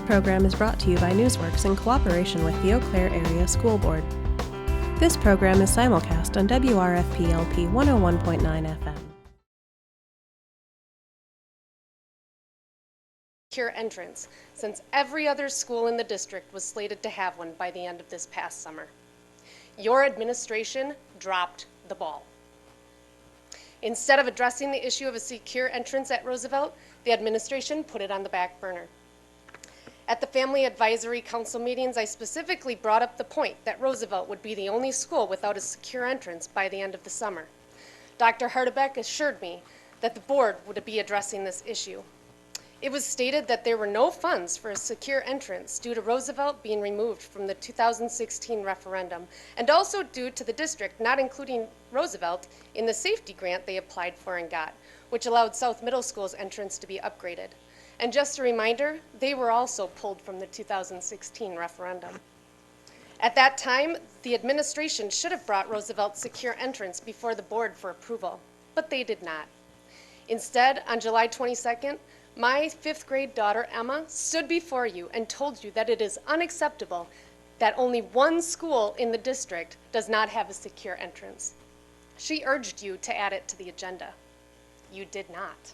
program is brought to you by Newsworks in cooperation with the Eau Claire Area School Board. This program is simulcast on WRFP-LP 101.9 FM. Secure entrance, since every other school in the district was slated to have one by the end of this past summer. Your administration dropped the ball. Instead of addressing the issue of a secure entrance at Roosevelt, the administration put it on the back burner. At the Family Advisory Council meetings, I specifically brought up the point that Roosevelt would be the only school without a secure entrance by the end of the summer. Dr. Hardebeck assured me that the board would be addressing this issue. It was stated that there were no funds for a secure entrance due to Roosevelt being removed from the 2016 referendum, and also due to the district not including Roosevelt in the safety grant they applied for and got, which allowed South Middle School's entrance to be upgraded. And just a reminder, they were also pulled from the 2016 referendum. At that time, the administration should have brought Roosevelt's secure entrance before the board for approval, but they did not. Instead, on July 22nd, my 5th grade daughter, Emma, stood before you and told you that it is unacceptable that only one school in the district does not have a secure entrance. She urged you to add it to the agenda. You did not.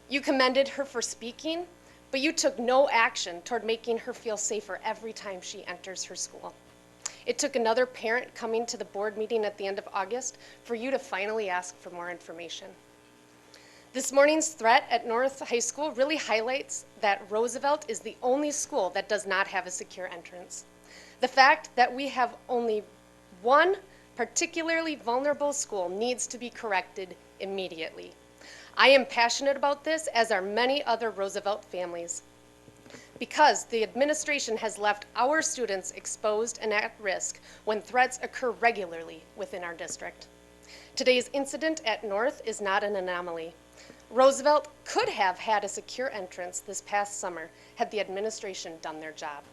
You commended her for speaking, but you took no action toward making her feel safer every time she enters her school. It took another parent coming to the board meeting at the end of August for you to finally ask for more information. This morning's threat at North High School really highlights that Roosevelt is the only school that does not have a secure entrance. The fact that we have only one particularly vulnerable school needs to be corrected immediately. I am passionate about this, as are many other Roosevelt families, because the administration has left our students exposed and at risk when threats occur regularly within our district. Today's incident at North is not an anomaly. Roosevelt could have had a secure entrance this past summer had the administration done their job.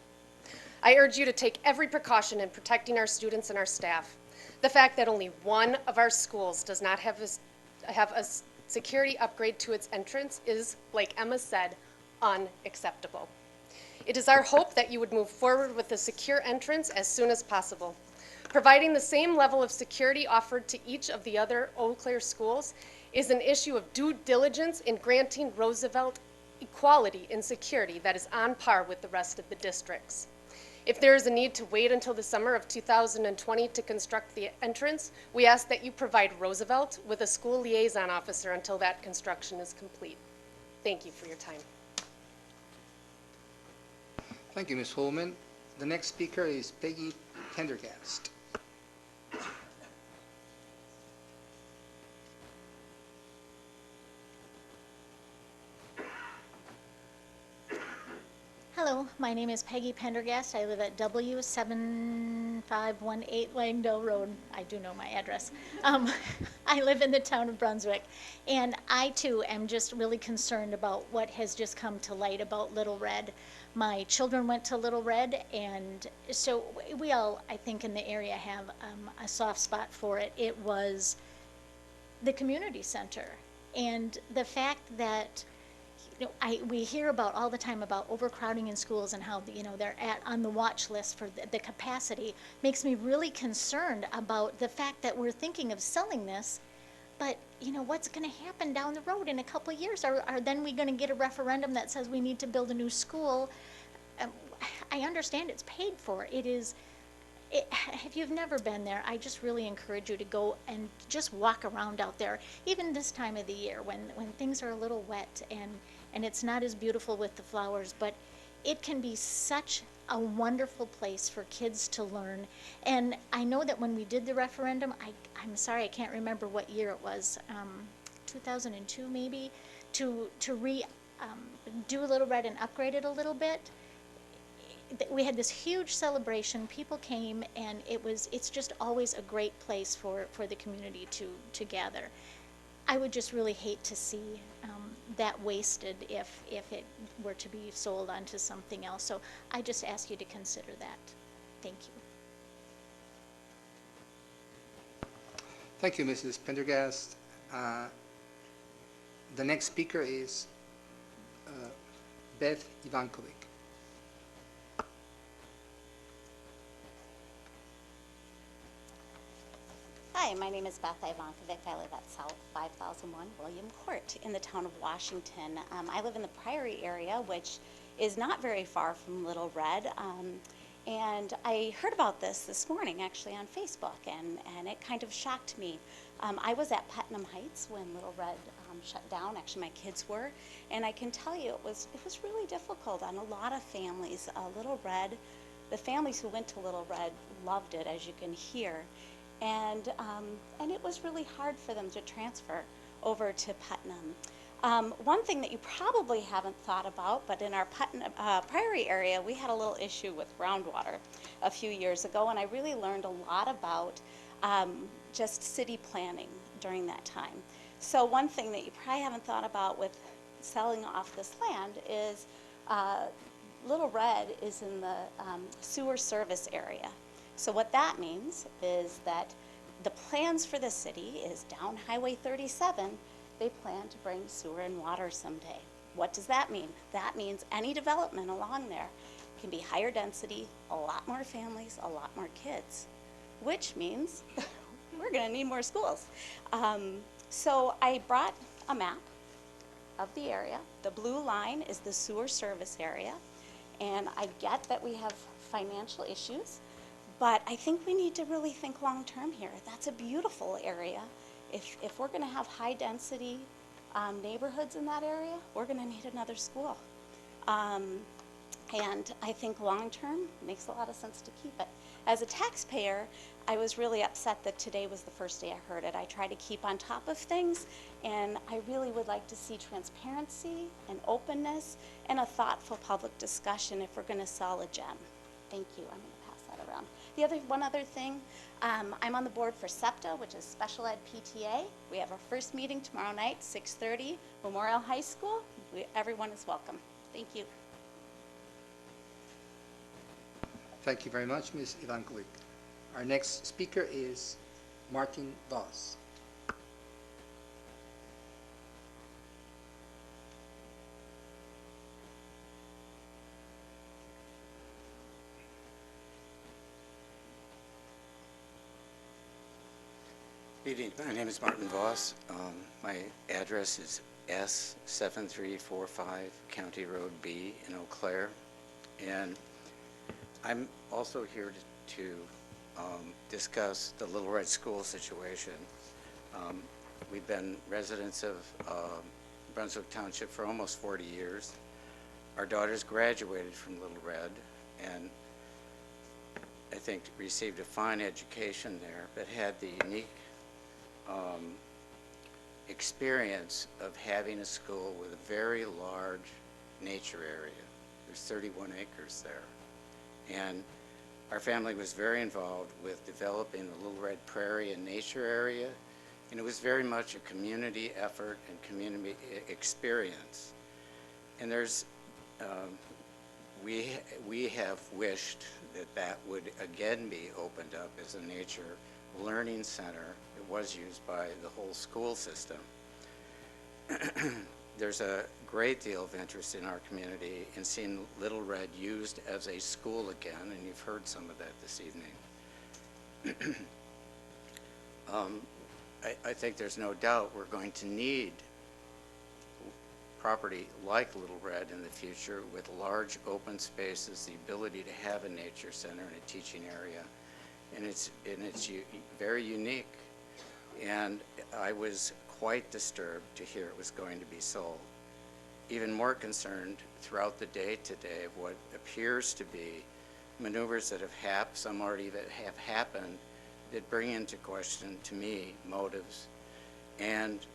I urge you to take every precaution in protecting our students and our staff. The fact that only one of our schools does not have a security upgrade to its entrance is, like Emma said, unacceptable. It is our hope that you would move forward with a secure entrance as soon as possible. Providing the same level of security offered to each of the other Eau Claire schools is an issue of due diligence in granting Roosevelt equality in security that is on par with the rest of the districts. If there is a need to wait until the summer of 2020 to construct the entrance, we ask that you provide Roosevelt with a school liaison officer until that construction is complete. Thank you for your time. Thank you, Ms. Holman. The next speaker is Peggy Pendergast. Hello, my name is Peggy Pendergast. I live at W7518 Langdale Road. I do know my address. I live in the town of Brunswick, and I too am just really concerned about what has just come to light about Little Red. My children went to Little Red, and so we all, I think, in the area have a soft spot for it. It was the community center, and the fact that we hear about all the time about overcrowding in schools and how they're on the watch list for the capacity makes me really concerned about the fact that we're thinking of selling this, but what's going to happen down the road in a couple of years? Are then we going to get a referendum that says we need to build a new school? I understand it's paid for. If you've never been there, I just really encourage you to go and just walk around out there, even this time of the year when things are a little wet and it's not as beautiful with the flowers, but it can be such a wonderful place for kids to learn. And I know that when we did the referendum, I'm sorry, I can't remember what year it was, 2002 maybe, to do Little Red and upgrade it a little bit. We had this huge celebration. People came, and it's just always a great place for the community to gather. I would just really hate to see that wasted if it were to be sold onto something else. So I just ask you to consider that. Thank you. Thank you, Mrs. Pendergast. The next speaker is Beth Ivankovic. Hi, my name is Beth Ivankovic. I live at South 5001 William Court in the town of Washington. I live in the Priory area, which is not very far from Little Red. And I heard about this morning actually on Facebook, and it kind of shocked me. I was at Putnam Heights when Little Red shut down. Actually, my kids were, and I can tell you it was really difficult on a lot of families. Little Red, the families who went to Little Red loved it, as you can hear, and it was really hard for them to transfer over to Putnam. One thing that you probably haven't thought about, but in our Putnam, Priory area, we had a little issue with groundwater a few years ago, and I really learned a lot about just city planning during that time. So one thing that you probably haven't thought about with selling off this land is Little Red is in the sewer service area. So what that means is that the plans for the city is down Highway 37, they plan to bring sewer and water someday. What does that mean? That means any development along there can be higher density, a lot more families, a lot more kids, which means we're going to need more schools. So I brought a map of the area. The blue line is the sewer service area, and I get that we have financial issues, but I think we need to really think long-term here. That's a beautiful area. If we're going to have high-density neighborhoods in that area, we're going to need another school. And I think long-term makes a lot of sense to keep it. As a taxpayer, I was really upset that today was the first day I heard it. I try to keep on top of things, and I really would like to see transparency and openness and a thoughtful public discussion if we're going to sell a gem. Thank you. I'm going to pass that around. One other thing, I'm on the board for SEPTA, which is Special Ed PTA. We have our first meeting tomorrow night, 6:30, Memorial High School. Everyone is welcome. Thank you. Thank you very much, Ms. Ivankovic. Our next speaker is Martin Voss. Good evening. My name is Martin Voss. My address is S7345 County Road B in Eau Claire. And I'm also here to discuss the Little Red School situation. We've been residents of Brunswick Township for almost 40 years. Our daughters graduated from Little Red and I think received a fine education there, but had the unique experience of having a school with a very large nature area. There's 31 acres there. And our family was very involved with developing the Little Red Prairie and nature area, and it was very much a community effort and community experience. And there's, we have wished that that would again be opened up as a nature learning center. It was used by the whole school system. There's a great deal of interest in our community in seeing Little Red used as a school again, and you've heard some of that this evening. I think there's no doubt we're going to need property like Little Red in the future with large open spaces, the ability to have a nature center and a teaching area, and it's very unique. And I was quite disturbed to hear it was going to be sold. Even more concerned throughout the day today of what appears to be maneuvers that have some already that have happened that bring into question, to me, motives and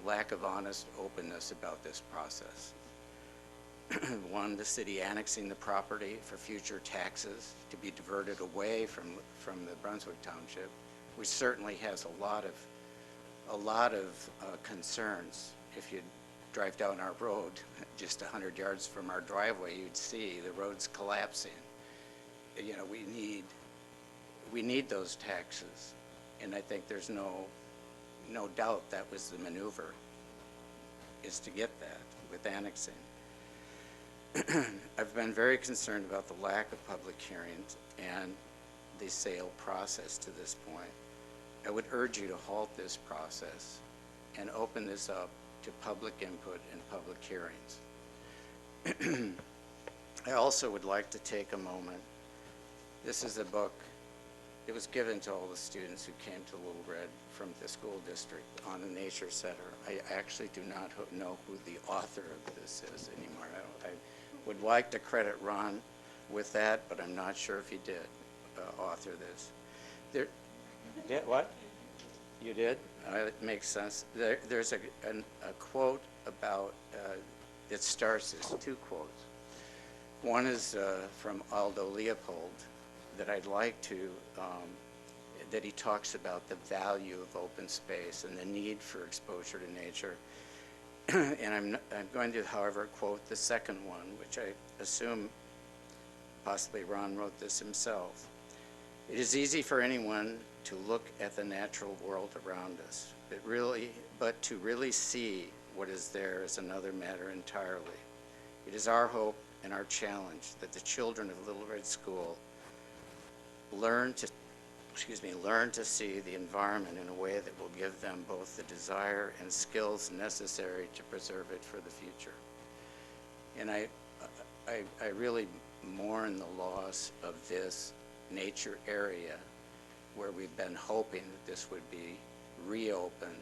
lack of honest openness about this process. One, the city annexing the property for future taxes to be diverted away from the Brunswick Township, which certainly has a lot of concerns. If you drive down our road, just 100 yards from our driveway, you'd see the road's collapsing. You know, we need those taxes, and I think there's no doubt that was the maneuver, is to get that with annexing. I've been very concerned about the lack of public hearings and the sale process to this point. I would urge you to halt this process and open this up to public input and public hearings. I also would like to take a moment. This is a book. It was given to all the students who came to Little Red from the school district on the Nature Center. I actually do not know who the author of this is anymore. I would like to credit Ron with that, but I'm not sure if he did author this. Yeah, what? You did? It makes sense. There's a quote about, it starts as two quotes. One is from Aldo Leopold that I'd like to, that he talks about the value of open space and the need for exposure to nature. And I'm going to, however, quote the second one, which I assume possibly Ron wrote this himself. It is easy for anyone to look at the natural world around us, but to really see what is there is another matter entirely. It is our hope and our challenge that the children of Little Red School learn to see the environment in a way that will give them both the desire and skills necessary to preserve it for the future. And I really mourn the loss of this nature area where we've been hoping that this would be reopened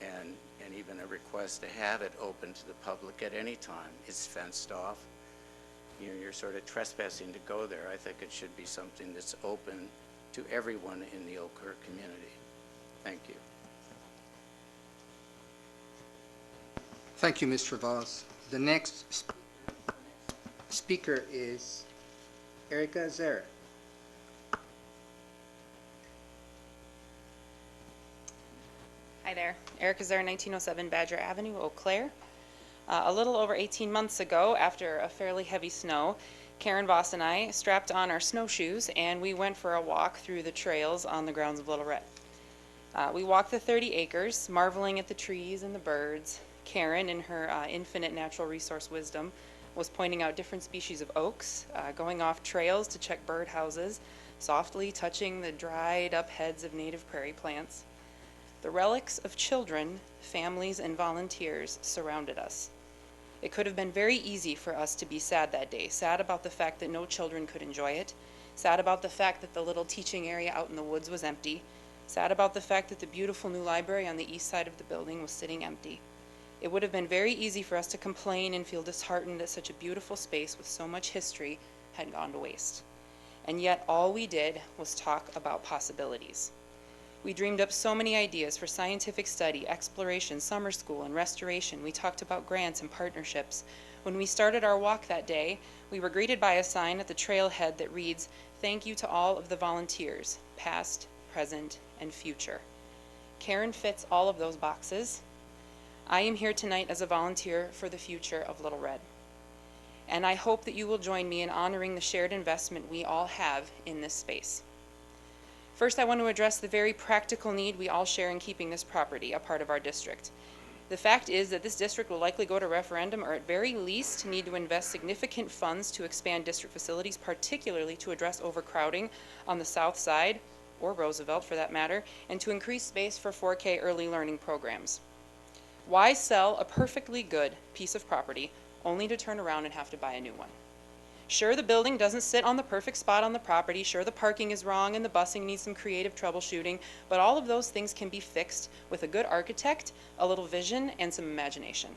and even a request to have it open to the public at any time. It's fenced off. You know, you're sort of trespassing to go there. I think it should be something that's open to everyone in the Eau Claire community. Thank you. Thank you, Mr. Voss. The next speaker is Erica Zara. Hi there, Erica Zara, 1907 Badger Avenue, Eau Claire. A little over 18 months ago, after a fairly heavy snow, Karen Voss and I strapped on our snowshoes and we went for a walk through the trails on the grounds of Little Red. We walked the 30 acres, marveling at the trees and the birds. Karen, in her infinite natural resource wisdom, was pointing out different species of oaks, going off trails to check birdhouses, softly touching the dried up heads of native prairie plants. The relics of children, families, and volunteers surrounded us. It could have been very easy for us to be sad that day, sad about the fact that no children could enjoy it, sad about the fact that the little teaching area out in the woods was empty, sad about the fact that the beautiful new library on the east side of the building was sitting empty. It would have been very easy for us to complain and feel disheartened that such a beautiful space with so much history had gone to waste. And yet all we did was talk about possibilities. We dreamed up so many ideas for scientific study, exploration, summer school, and restoration. We talked about grants and partnerships. When we started our walk that day, we were greeted by a sign at the trailhead that reads, "Thank you to all of the volunteers, past, present, and future." Karen fits all of those boxes. I am here tonight as a volunteer for the future of Little Red. And I hope that you will join me in honoring the shared investment we all have in this space. First, I want to address the very practical need we all share in keeping this property a part of our district. The fact is that this district will likely go to referendum or at very least need to invest significant funds to expand district facilities, particularly to address overcrowding on the south side, or Roosevelt for that matter, and to increase space for 4K early learning programs. Why sell a perfectly good piece of property only to turn around and have to buy a new one? Sure, the building doesn't sit on the perfect spot on the property. Sure, the parking is wrong and the busing needs some creative troubleshooting, but all of those things can be fixed with a good architect, a little vision, and some imagination.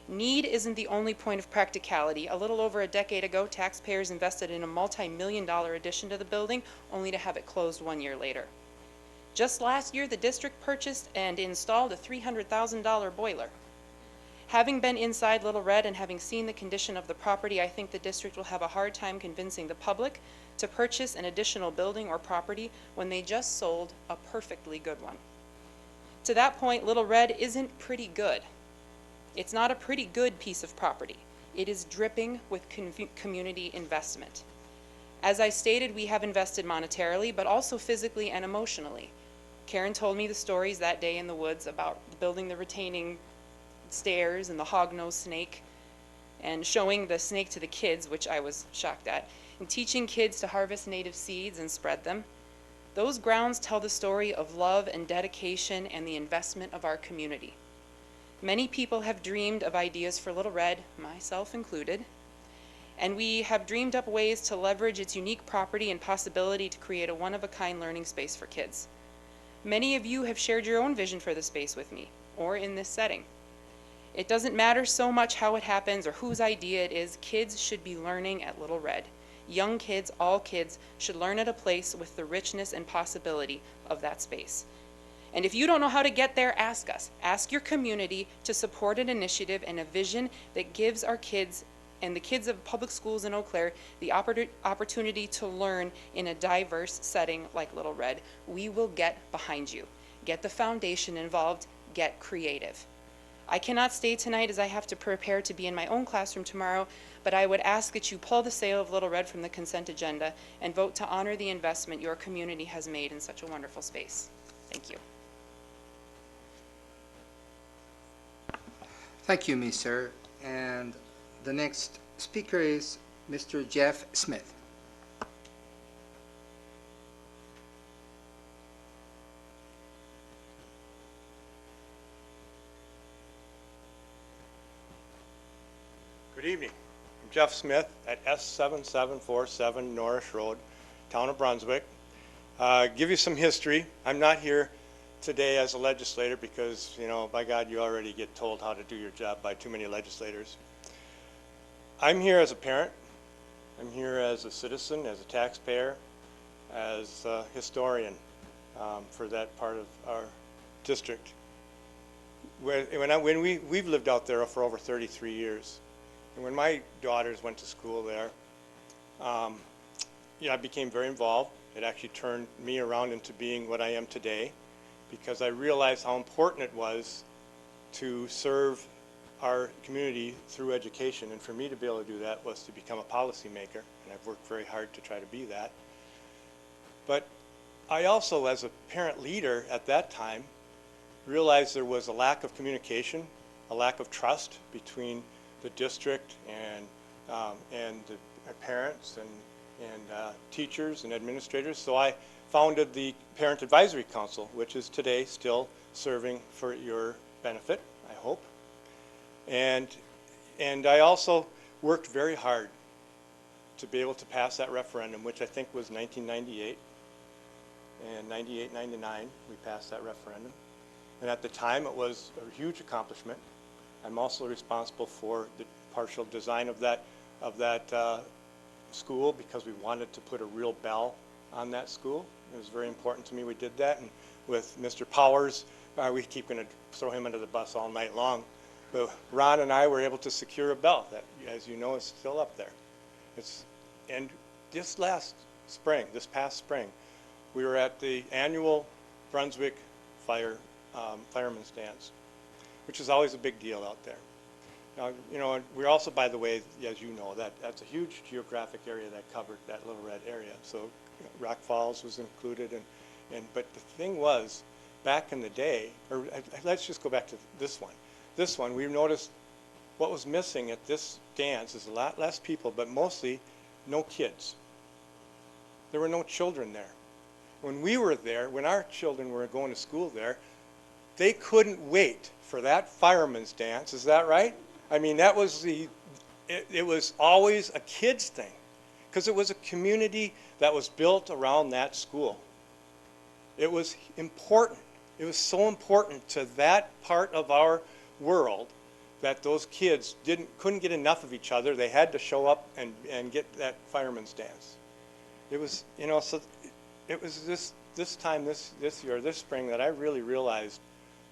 Need isn't the only point of practicality. A little over a decade ago, taxpayers invested in a multi-million-dollar addition to the building, only to have it closed 1 year later. Just last year, the district purchased and installed a $300,000 boiler. Having been inside Little Red and having seen the condition of the property, I think the district will have a hard time convincing the public to purchase an additional building or property when they just sold a perfectly good one. To that point, Little Red isn't pretty good. It's not a pretty good piece of property. It is dripping with community investment. As I stated, we have invested monetarily, but also physically and emotionally. Karen told me the stories that day in the woods about building the retaining stairs and the hog-nosed snake, and showing the snake to the kids, which I was shocked at, and teaching kids to harvest native seeds and spread them. Those grounds tell the story of love and dedication and the investment of our community. Many people have dreamed of ideas for Little Red, myself included, and we have dreamed up ways to leverage its unique property and possibility to create a one-of-a-kind learning space for kids. Many of you have shared your own vision for the space with me, or in this setting. It doesn't matter so much how it happens or whose idea it is, kids should be learning at Little Red. Young kids, all kids, should learn at a place with the richness and possibility of that space. And if you don't know how to get there, ask us. Ask your community to support an initiative and a vision that gives our kids and the kids of public schools in Eau Claire the opportunity to learn in a diverse setting like Little Red. We will get behind you. Get the foundation involved, get creative. I cannot stay tonight as I have to prepare to be in my own classroom tomorrow, but I would ask that you pull the sale of Little Red from the consent agenda and vote to honor the investment your community has made in such a wonderful space. Thank you. Thank you, Ms. Sir. And the next speaker is Mr. Jeff Smith. Good evening. I'm Jeff Smith at S7747 Norris Road, Town of Brunswick. Give you some history. I'm not here today as a legislator because, you know, by God, you already get told how to do your job by too many legislators. I'm here as a parent. I'm here as a citizen, as a taxpayer, as a historian for that part of our district. We've lived out there for over 33 years. And when my daughters went to school there, I became very involved. It actually turned me around into being what I am today because I realized how important it was to serve our community through education. And for me to be able to do that was to become a policymaker, and I've worked very hard to try to be that. But I also, as a parent leader at that time, realized there was a lack of communication, a lack of trust between the district and the parents and teachers and administrators. So I founded the Parent Advisory Council, which is today still serving for your benefit, I hope. And I also worked very hard to be able to pass that referendum, which I think was 1998. And 98, 99, we passed that referendum. And at the time, it was a huge accomplishment. I'm also responsible for the partial design of that school because we wanted to put a real bell on that school. It was very important to me we did that. And with Mr. Powers, we keep going to throw him under the bus all night long. But Ron and I were able to secure a bell that, as you know, is still up there. And this past spring, we were at the annual Brunswick Fireman's Dance, which is always a big deal out there. Now, you know, we're also, by the way, as you know, that's a huge geographic area that covered that Little Red area. So Rock Falls was included, but the thing was, back in the day, or let's just go back to this one. This one, we noticed what was missing at this dance is a lot less people, but mostly no kids. There were no children there. When we were there, when our children were going to school there, they couldn't wait for that fireman's dance. Is that right? I mean, that was it was always a kids thing because it was a community that was built around that school. It was important. It was so important to that part of our world that those kids couldn't get enough of each other. They had to show up and get that fireman's dance. It was, you know, so it was this time this year, this spring, that I really realized,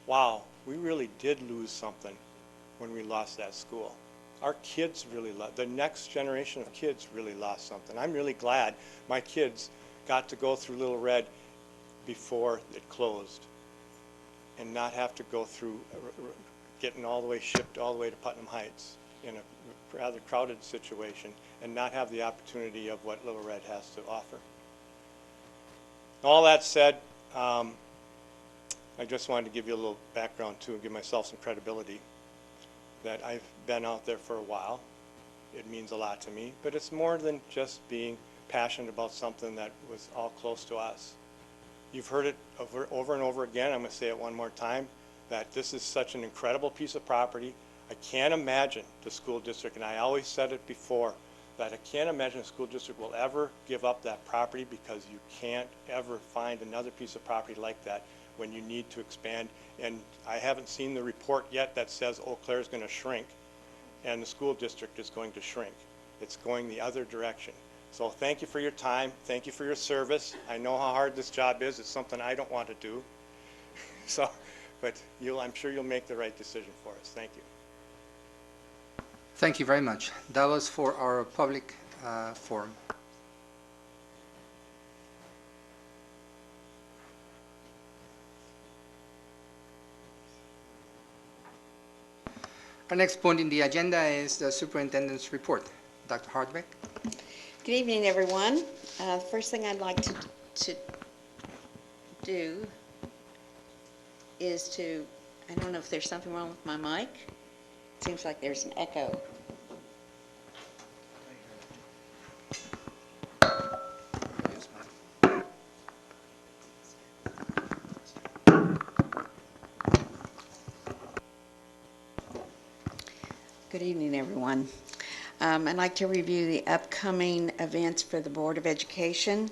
wow, we really did lose something when we lost that school. Our kids really the next generation of kids really lost something. I'm really glad my kids got to go through Little Red before it closed and not have to go through shipped all the way to Putnam Heights in a rather crowded situation and not have the opportunity of what Little Red has to offer. All that said, I just wanted to give you a little background too and give myself some credibility that I've been out there for a while. It means a lot to me, but it's more than just being passionate about something that was all close to us. You've heard it over and over again. I'm going to say it one more time, that this is such an incredible piece of property. I can't imagine the school district, and I always said it before, that I can't imagine a school district will ever give up that property, because you can't ever find another piece of property like that when you need to expand. And I haven't seen the report yet that says Eau Claire is going to shrink and the school district is going to shrink. It's going the other direction. So thank you for your time. Thank you for your service. I know how hard this job is. It's something I don't want to do. So, but I'm sure you'll make the right decision for us. Thank you. Thank you very much. That was for our public forum. Our next point in the agenda is the superintendent's report. Dr. Hardbeck. Good evening, everyone. First thing I'd like to do is to, I don't know if there's something wrong with my mic. It seems like there's an echo. Good evening, everyone. I'd like to review the upcoming events for the Board of Education.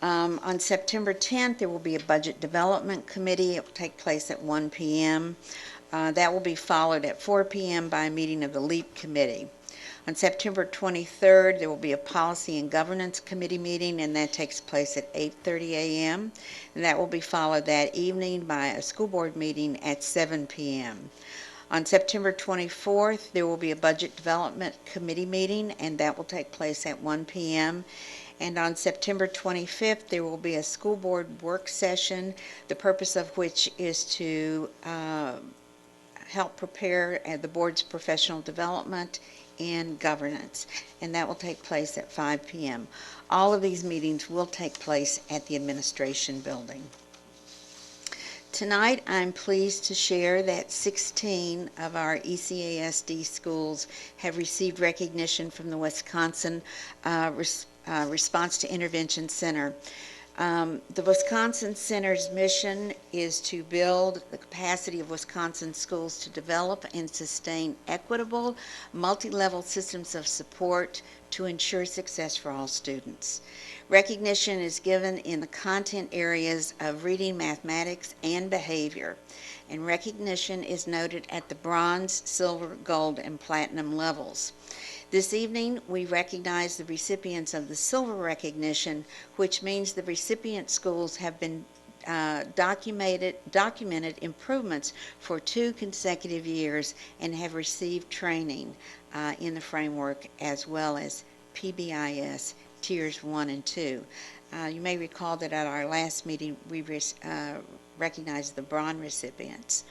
On September 10th, there will be a Budget Development Committee. It will take place at 1 p.m. That will be followed at 4 p.m. by a meeting of the LEAP Committee. On September 23rd, there will be a Policy and Governance Committee meeting, and that takes place at 8:30 a.m. And that will be followed that evening by a school board meeting at 7 p.m. On September 24th, there will be a Budget Development Committee meeting, and that will take place at 1 p.m. And on September 25th, there will be a school board work session, the purpose of which is to help prepare the board's professional development and governance, and that will take place at 5 p.m. All of these meetings will take place at the administration building. Tonight, I'm pleased to share that 16 of our ECASD schools have received recognition from the Wisconsin Response to Intervention Center. The Wisconsin Center's mission is to build the capacity of Wisconsin schools to develop and sustain equitable, multi-level systems of support to ensure success for all students. Recognition is given in the content areas of reading, mathematics, and behavior, and recognition is noted at the bronze, silver, gold, and platinum levels. This evening, we recognize the recipients of the silver recognition, which means the recipient schools have been documented improvements for 2 consecutive years and have received training in the framework, as well as PBIS Tiers 1 and 2. You may recall that at our last meeting, we recognized the bronze recipients.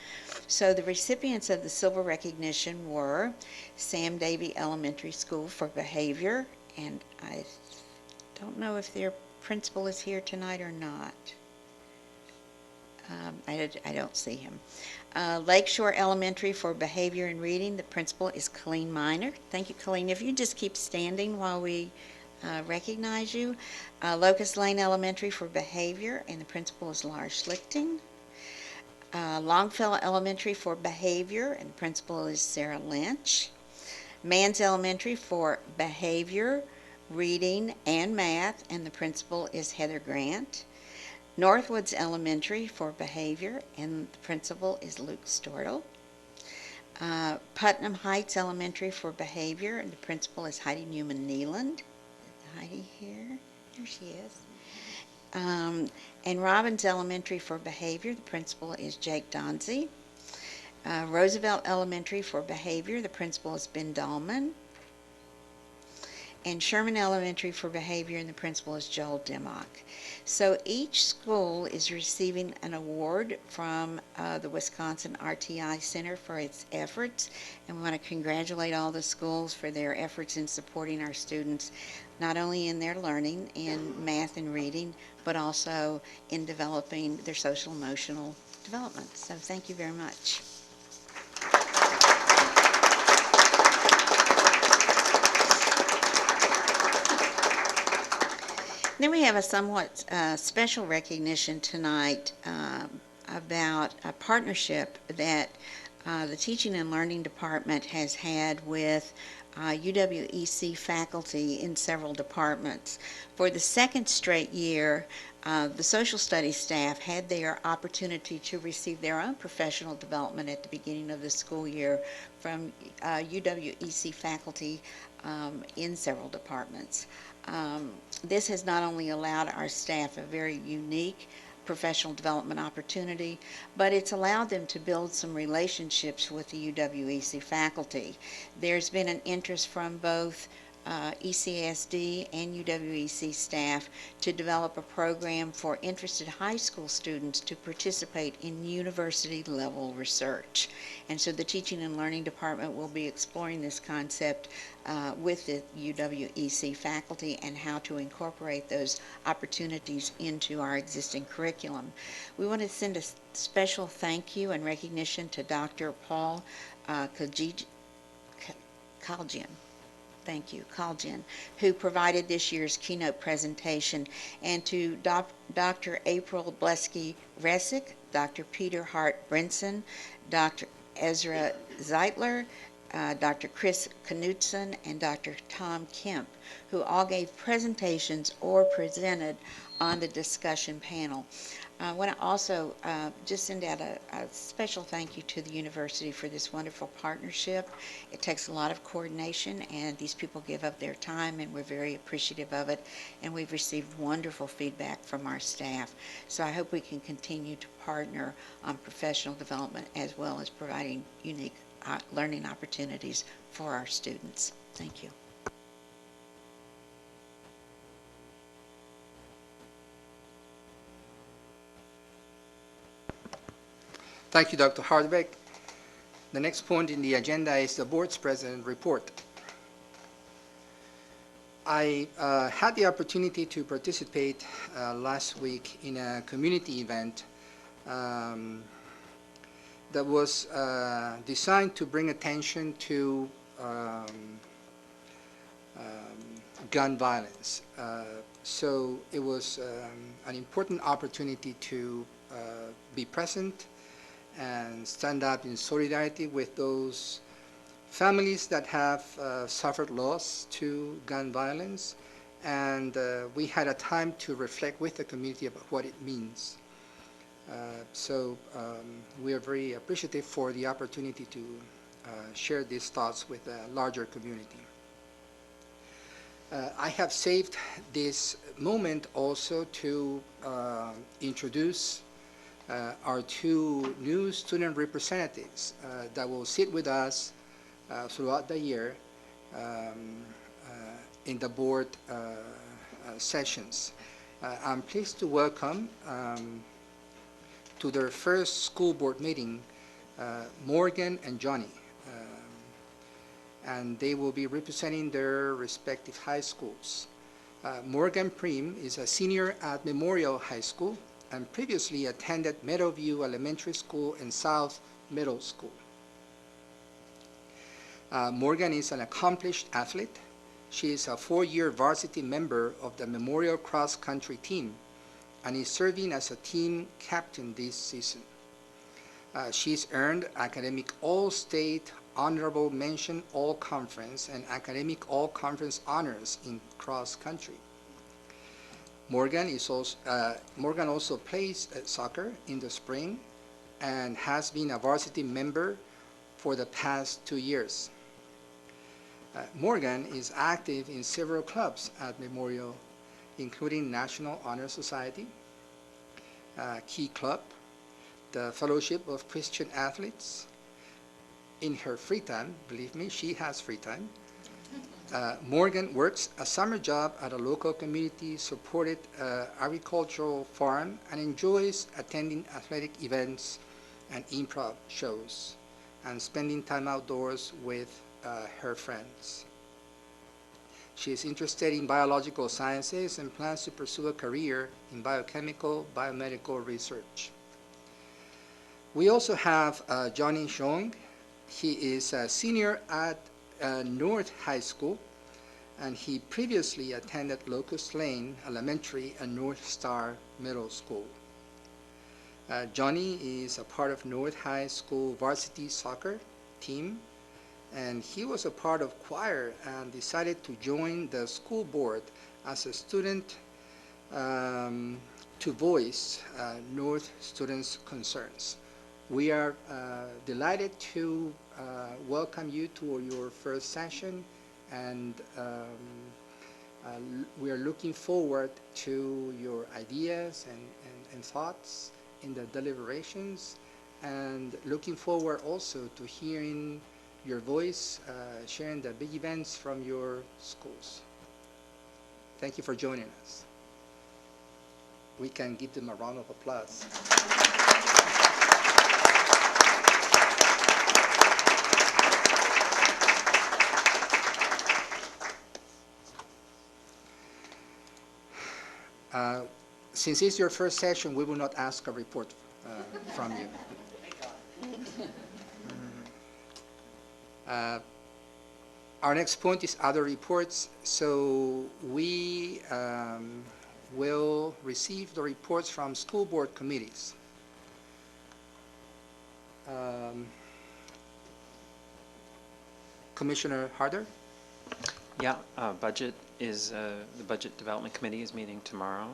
So the recipients of the silver recognition were Sam Davey Elementary School for Behavior, and I don't know if their principal is here tonight or not. I don't see him. Lakeshore Elementary for Behavior and Reading, the principal is Colleen Miner. Thank you, Colleen. If you just keep standing while we recognize you. Locust Lane Elementary for Behavior, and the principal is Lars Schlichting. Longfellow Elementary for Behavior, and the principal is Sarah Lynch. Manns Elementary for Behavior, Reading, and Math, and the principal is Heather Grant. Northwoods Elementary for Behavior, and the principal is Luke Stortle. Putnam Heights Elementary for Behavior, and the principal is Heidi Newman-Neeland. Heidi here? There she is. And Robbins Elementary for Behavior, the principal is Jake Donzie. Roosevelt Elementary for Behavior, the principal is Ben Dahlman. And Sherman Elementary for Behavior, and the principal is Joel Dimmock. So each school is receiving an award from the Wisconsin RTI Center for its efforts, and we want to congratulate all the schools for their efforts in supporting our students, not only in their learning in math and reading, but also in developing their social emotional development. So thank you very much. Then we have a somewhat special recognition tonight about a partnership that the Teaching and Learning Department has had with UWEC faculty in several departments. For the second straight year, the social studies staff had their opportunity to receive their own professional development at the beginning of the school year from UWEC faculty in several departments. This has not only allowed our staff a very unique professional development opportunity, but it's allowed them to build some relationships with the UWEC faculty. There's been an interest from both ECASD and UWEC staff to develop a program for interested high school students to participate in university-level research. And so the Teaching and Learning Department will be exploring this concept with the UWEC faculty and how to incorporate those opportunities into our existing curriculum. We want to send a special thank you and recognition to Dr. Paul Kaljian. Thank you, Kaljian, who provided this year's keynote presentation, and to Dr. April Blesky-Resick, Dr. Peter Hart-Brinson, Dr. Ezra Zeitler, Dr. Chris Knudsen, and Dr. Tom Kemp, who all gave presentations or presented on the discussion panel. I want to also just send out a special thank you to the university for this wonderful partnership. It takes a lot of coordination, and these people give up their time, and we're very appreciative of it, and we've received wonderful feedback from our staff. So I hope we can continue to partner on professional development as well as providing unique learning opportunities for our students. Thank you. Thank you, Dr. Hardwick. The next point in the agenda is the board's president report. I had the opportunity to participate last week in a community event that was designed to bring attention to gun violence. So it was an important opportunity to be present and stand up in solidarity with those families that have suffered loss to gun violence. And we had a time to reflect with the community about what it means. So we are very appreciative for the opportunity to share these thoughts with a larger community. I have saved this moment also to introduce our two new student representatives that will sit with us throughout the year in the board sessions. I'm pleased to welcome to their first school board meeting Morgan and Johnny, and they will be representing their respective high schools. Morgan Prim is a senior at Memorial High School and previously attended Meadowview Elementary School and South Middle School. Morgan is an accomplished athlete. She is a 4-year varsity member of the Memorial Cross Country team and is serving as a team captain this season. She's earned Academic All-State, Honorable Mention All-Conference, and Academic All-Conference honors in cross country. Morgan also plays soccer in the spring and has been a varsity member for the past 2 years. Morgan is active in several clubs at Memorial, including National Honor Society, Key Club, the Fellowship of Christian Athletes. In her free time, believe me, she has free time, Morgan works a summer job at a local community-supported agricultural farm and enjoys attending athletic events and improv shows and spending time outdoors with her friends. She is interested in biological sciences and plans to pursue a career in biochemical, biomedical research. We also have Johnny Xiong. He is a senior at North High School and he previously attended Locust Lane Elementary and North Star Middle School. Johnny is a part of North High School varsity soccer team, and he was a part of choir and decided to join the school board as a student to voice North students' concerns. We are delighted to welcome you to your first session, and we are looking forward to your ideas and thoughts in the deliberations, and looking forward also to hearing your voice, sharing the big events from your schools. Thank you for joining us. We can give them a round of applause. Since it's your first session, we will not ask a report from you. Our next point is other reports. So we will receive the reports from school board committees. Commissioner Harder? Yeah, budget is, the Budget Development Committee is meeting tomorrow,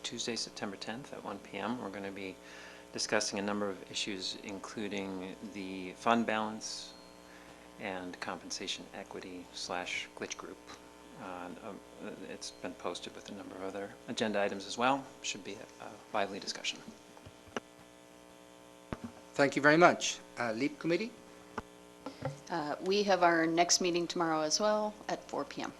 Tuesday, September 10th at 1 p.m. We're going to be discussing a number of issues, including the fund balance and compensation equity / glitch group. It's been posted with a number of other agenda items as well. Should be a lively discussion. Thank you very much. LEAP Committee? We have our next meeting tomorrow as well at 4 p.m.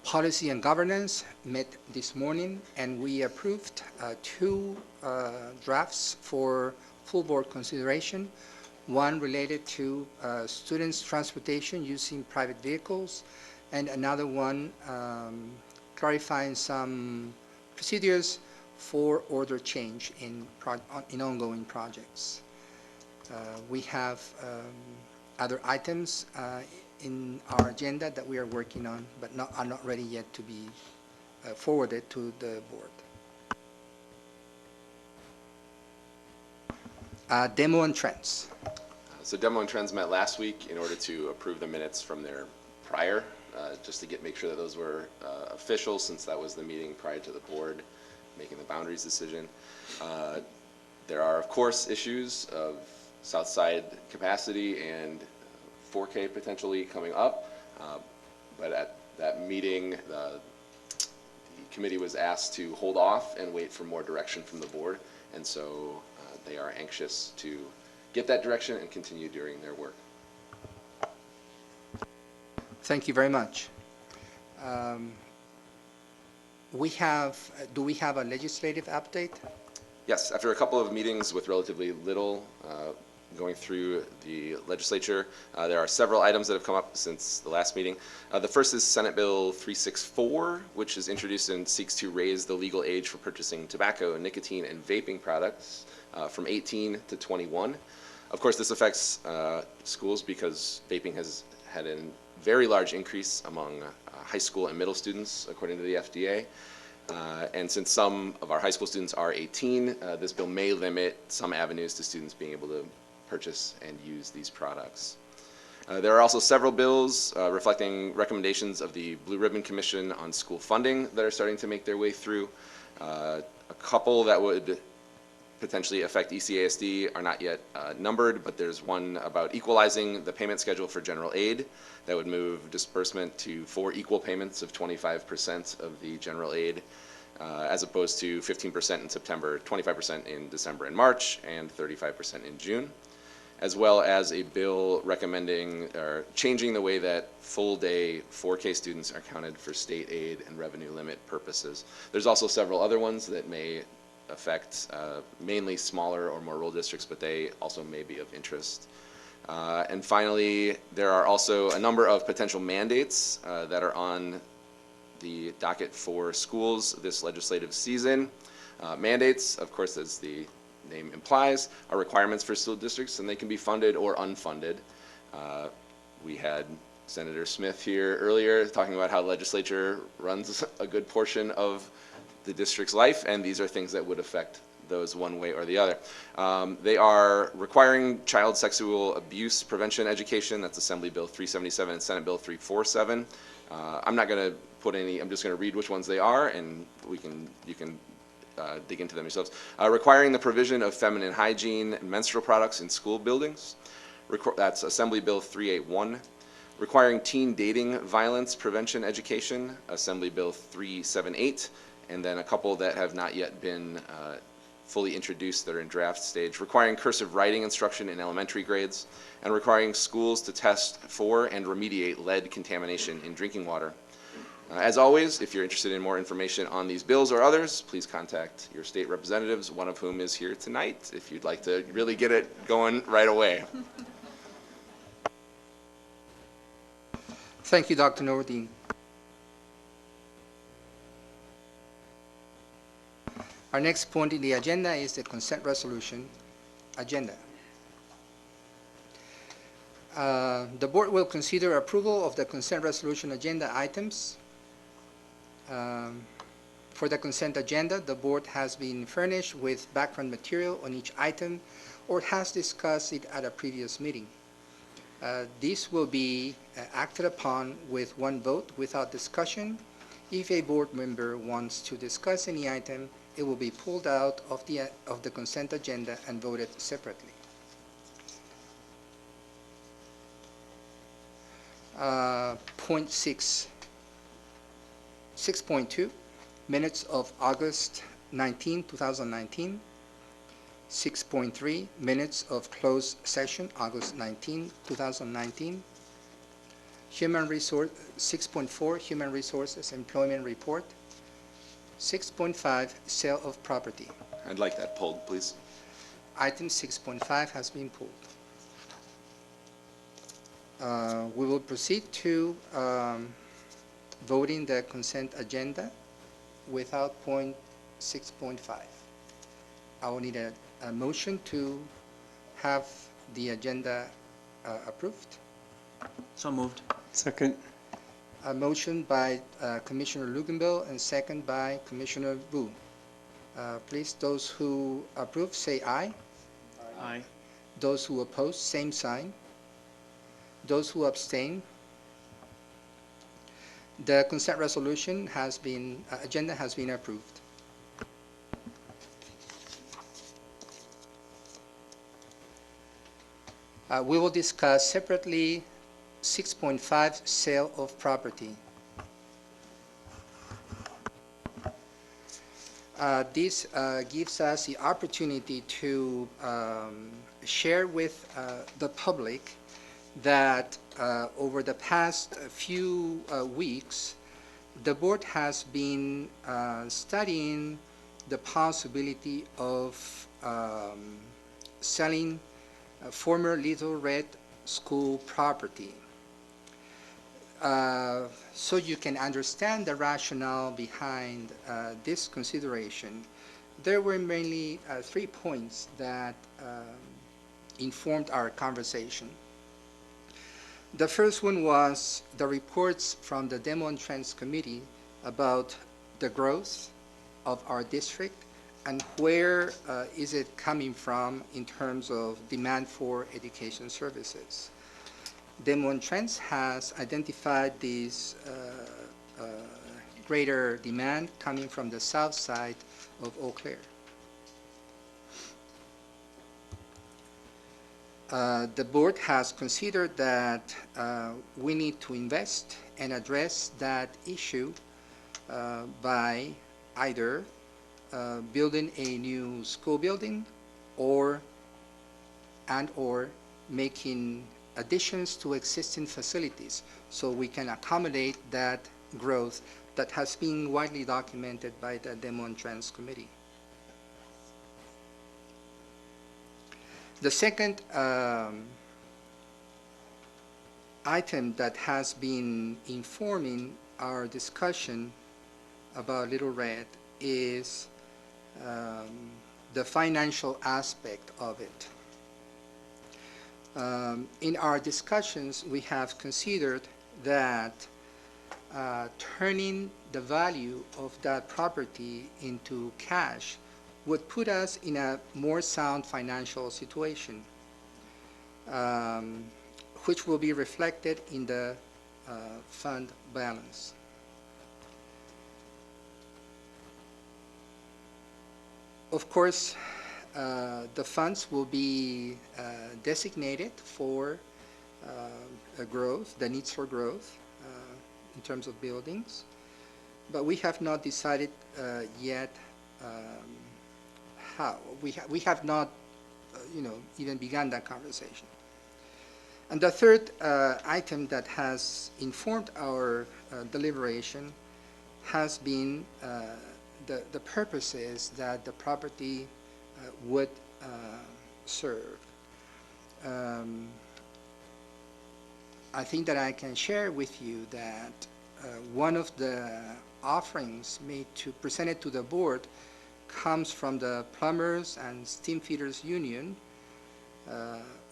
Policy and Governance met this morning, and we approved two drafts for full board consideration. One related to students' transportation using private vehicles, and another one clarifying some procedures for order change in ongoing projects. We have other items in our agenda that we are working on, but are not ready yet to be forwarded to the board. Demo and Trends. So Demo and Trends met last week in order to approve the minutes from their prior, just to make sure that those were official, since that was the meeting prior to the board making the boundaries decision. There are, of course, issues of South Side capacity and 4K potentially coming up, but at that meeting, the committee was asked to hold off and wait for more direction from the board, and so they are anxious to get that direction and continue doing their work. Thank you very much. Do we have a legislative update? Yes, after a couple of meetings with relatively little going through the legislature, there are several items that have come up since the last meeting. The first is Senate Bill 364, which is introduced and seeks to raise the legal age for purchasing tobacco, nicotine, and vaping products from 18 to 21. Of course, this affects schools because vaping has had a very large increase among high school and middle students, according to the FDA. And since some of our high school students are 18, this bill may limit some avenues to students being able to purchase and use these products. There are also several bills reflecting recommendations of the Blue Ribbon Commission on school funding that are starting to make their way through. A couple that would potentially affect ECASD are not yet numbered, but there's one about equalizing the payment schedule for general aid that would move disbursement to 4 equal payments of 25% of the general aid, as opposed to 15% in September, 25% in December and March, and 35% in June, as well as a bill recommending or changing the way that full-day 4K students are counted for state aid and revenue limit purposes. There's also several other ones that may affect mainly smaller or more rural districts, but they also may be of interest. And finally, there are also a number of potential mandates that are on the docket for schools this legislative season. Mandates, of course, as the name implies, are requirements for school districts, and they can be funded or unfunded. We had Senator Smith here earlier talking about how the legislature runs a good portion of the district's life, and these are things that would affect those one way or the other. They are requiring child sexual abuse prevention education. That's Assembly Bill 377 and Senate Bill 347. I'm not going to put any, I'm just going to read which ones they are, and you can dig into them yourselves. Requiring the provision of feminine hygiene and menstrual products in school buildings. That's Assembly Bill 381. Requiring teen dating violence prevention education, Assembly Bill 378, and then a couple that have not yet been fully introduced that are in draft stage. Requiring cursive writing instruction in elementary grades, and requiring schools to test for and remediate lead contamination in drinking water. As always, if you're interested in more information on these bills or others, please contact your state representatives, one of whom is here tonight, if you'd like to really get it going right away. Thank you, Dr. Nordin. Our next point in the agenda is the consent resolution agenda. The board will consider approval of the consent resolution agenda items. For the consent agenda, the board has been furnished with background material on each item or has discussed it at a previous meeting. This will be acted upon with one vote without discussion. If a board member wants to discuss any item, it will be pulled out of the consent agenda and voted separately. Point 6.2, minutes of August 19, 2019. 6.3, minutes of closed session, August 19, 2019. 6.4, Human Resources Employment Report. 6.5, Sale of Property. I'd like that pulled, please. Item 6.5 has been pulled. We will proceed to voting the consent agenda without point 6.5. I will need a motion to have the agenda approved. So moved. Second. A motion by Commissioner Luganville and second by Commissioner Wu. Please, those who approve, say aye. Aye. Those who oppose, same sign. Those who abstain. The consent resolution has been, agenda has been approved. We will discuss separately 6.5, sale of property. This gives us the opportunity to share with the public that over the past few weeks, the board has been studying the possibility of selling former Little Red School property. So you can understand the rationale behind this consideration. There were mainly 3 points that informed our conversation. The first one was the reports from the Demo and Trends Committee about the growth of our district and where is it coming from in terms of demand for education services. Demo and Trends has identified this greater demand coming from the south side of Eau Claire. The board has considered that we need to invest and address that issue by either building a new school building or making additions to existing facilities so we can accommodate that growth that has been widely documented by the Demo and Trends Committee. The second item that has been informing our discussion about Little Red is the financial aspect of it. In our discussions, we have considered that turning the value of that property into cash would put us in a more sound financial situation, which will be reflected in the fund balance. Of course, the funds will be designated for growth, the needs for growth in terms of buildings, but we have not decided yet how. We have not, even begun that conversation. And the third item that has informed our deliberation has been the purposes that the property would serve. I think that I can share with you that one of the offerings presented to the board comes from the Plumbers and Steam Fitters Union,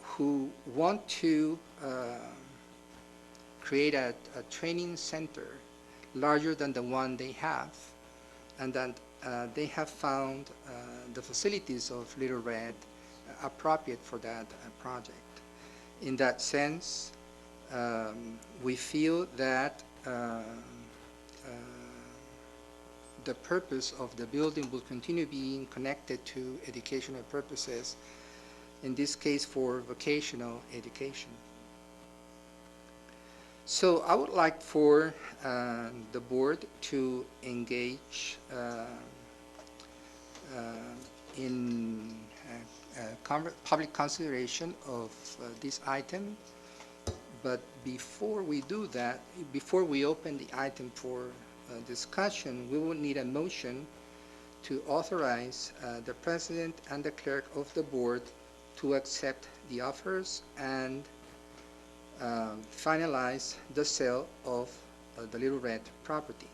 who want to create a training center larger than the one they have, and that they have found the facilities of Little Red appropriate for that project. In that sense, we feel that the purpose of the building will continue being connected to educational purposes, in this case for vocational education. So I would like for the board to engage in public consideration of this item. But before we do that, before we open the item for discussion, we will need a motion to authorize the president and the clerk of the board to accept the offers and finalize the sale of the Little Red property.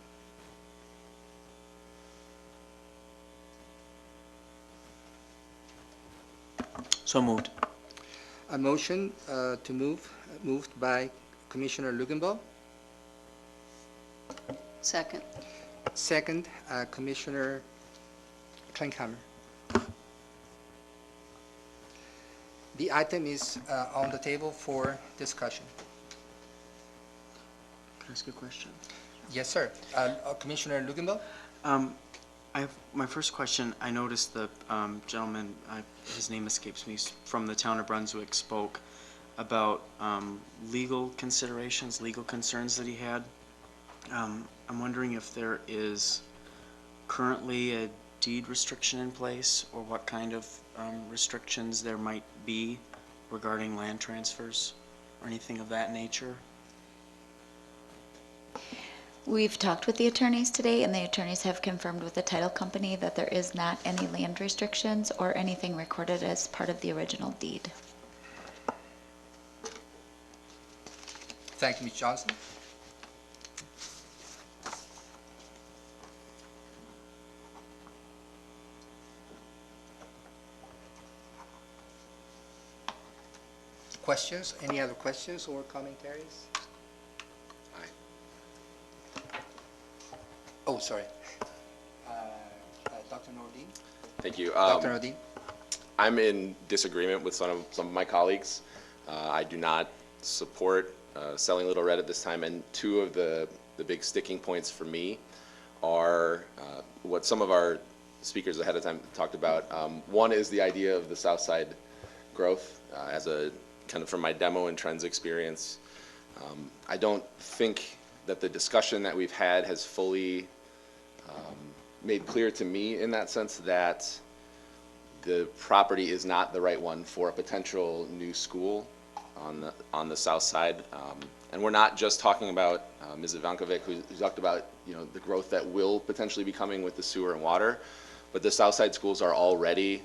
So moved. A motion to moved by Commissioner Luginbaugh. Second. Second, Commissioner Klinkhammer. The item is on the table for discussion. Can I ask a question? Yes, sir. Commissioner Luginbaugh? My first question, I noticed the gentleman, his name escapes me, from the town of Brunswick spoke about legal considerations, legal concerns that he had. I'm wondering if there is currently a deed restriction in place, or what kind of restrictions there might be regarding land transfers or anything of that nature. We've talked with the attorneys today, and the attorneys have confirmed with the title company that there is not any land restrictions or anything recorded as part of the original deed. Thank you, Ms. Johnson. Questions? Any other questions or commentaries? Oh, sorry. Dr. Nordin? Thank you. Dr. Nordin? I'm in disagreement with some of my colleagues. I do not support selling Little Red at this time, and two of the big sticking points for me are what some of our speakers ahead of time talked about. One is the idea of the South Side growth as a kind of from my demo and trends experience. I don't think that the discussion that we've had has fully made clear to me in that sense that the property is not the right one for a potential new school on the south side. And we're not just talking about Ms. Ivankovic, who talked about the growth that will potentially be coming with the sewer and water, but the south side schools are already,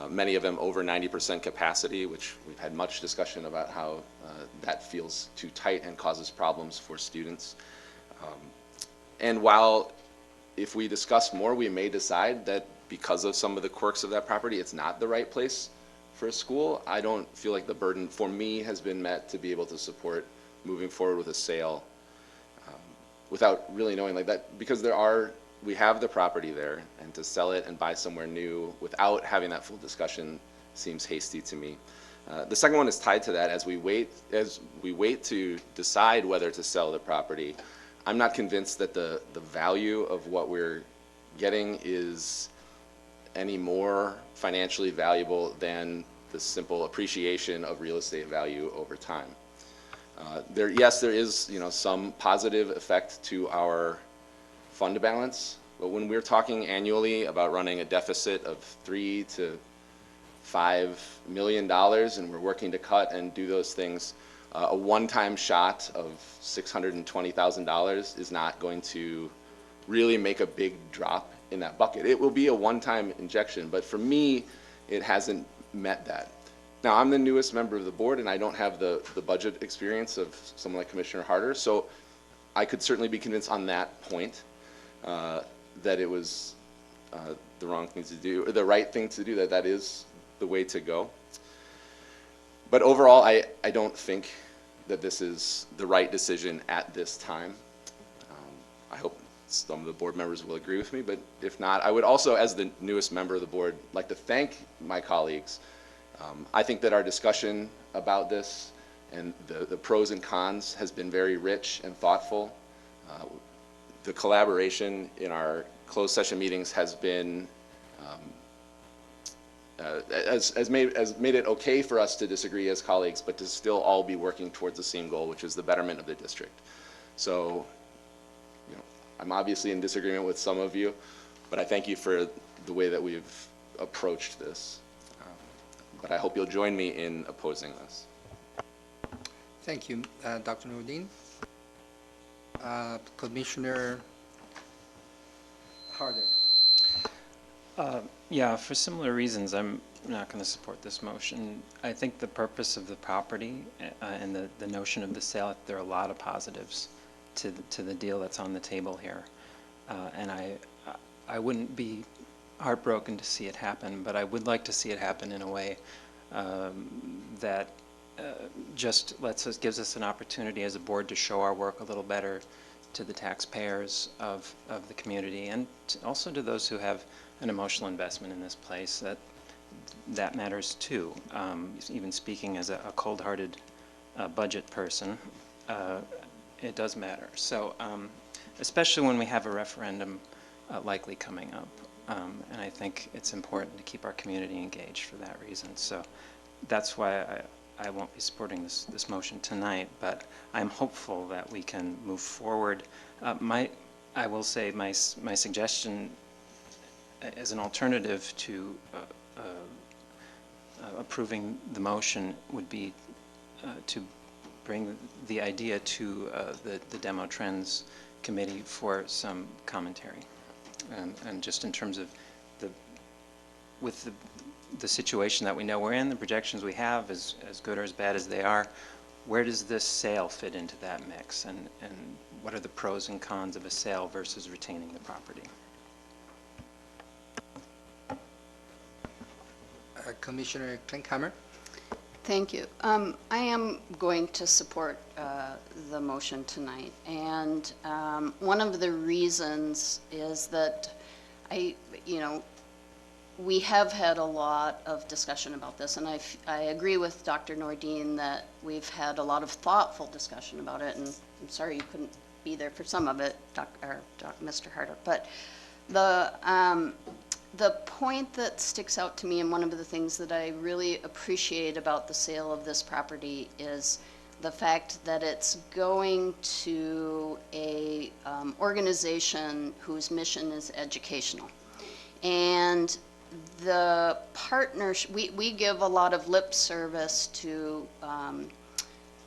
many of them over 90% capacity, which we've had much discussion about how that feels too tight and causes problems for students. And while if we discuss more, we may decide that because of some of the quirks of that property, it's not the right place for a school. I don't feel like the burden for me has been met to be able to support moving forward with a sale without really knowing like that, because we have the property there, and to sell it and buy somewhere new without having that full discussion seems hasty to me. The second one is tied to that. As we wait to decide whether to sell the property, I'm not convinced that the value of what we're getting is any more financially valuable than the simple appreciation of real estate value over time. Yes, there is some positive effect to our fund balance, but when we're talking annually about running a deficit of $3 to $5 million, and we're working to cut and do those things, a one-time shot of $620,000 is not going to really make a big drop in that bucket. It will be a one-time injection, but for me, it hasn't met that. Now, I'm the newest member of the board, and I don't have the budget experience of someone like Commissioner Harder, so I could certainly be convinced on that point that it was the wrong thing to do, or the right thing to do, that is the way to go. But overall, I don't think that this is the right decision at this time. I hope some of the board members will agree with me, but if not, I would also, as the newest member of the board, like to thank my colleagues. I think that our discussion about this and the pros and cons has been very rich and thoughtful. The collaboration in our closed session meetings has been has made it okay for us to disagree as colleagues, but to still all be working towards the same goal, which is the betterment of the district. So, I'm obviously in disagreement with some of you, but I thank you for the way that we've approached this. But I hope you'll join me in opposing this. Thank you, Dr. Nordin. Commissioner Harder. Yeah, for similar reasons, I'm not going to support this motion. I think the purpose of the property and the notion of the sale, there are a lot of positives to the deal that's on the table here. And I wouldn't be heartbroken to see it happen, but I would like to see it happen in a way that just gives us an opportunity as a board to show our work a little better to the taxpayers of the community, and also to those who have an emotional investment in this place. That matters too. Even speaking as a cold-hearted budget person, it does matter. So especially when we have a referendum likely coming up. And I think it's important to keep our community engaged for that reason. So that's why I won't be supporting this motion tonight, but I'm hopeful that we can move forward. I will say my suggestion as an alternative to approving the motion would be to bring the idea to the Demo Trends Committee for some commentary. And just in terms of with the situation that we know we're in, the projections we have, as good or as bad as they are, where does this sale fit into that mix? And what are the pros and cons of a sale versus retaining the property? Commissioner Klinkhammer. Thank you. I am going to support the motion tonight, and one of the reasons is that we have had a lot of discussion about this, and I agree with Dr. Nordin that we've had a lot of thoughtful discussion about it, and I'm sorry you couldn't be there for some of it, Mr. Harder, but the point that sticks out to me, and one of the things that I really appreciate about the sale of this property, is the fact that it's going to a organization whose mission is educational. And the partnership, we give a lot of lip service to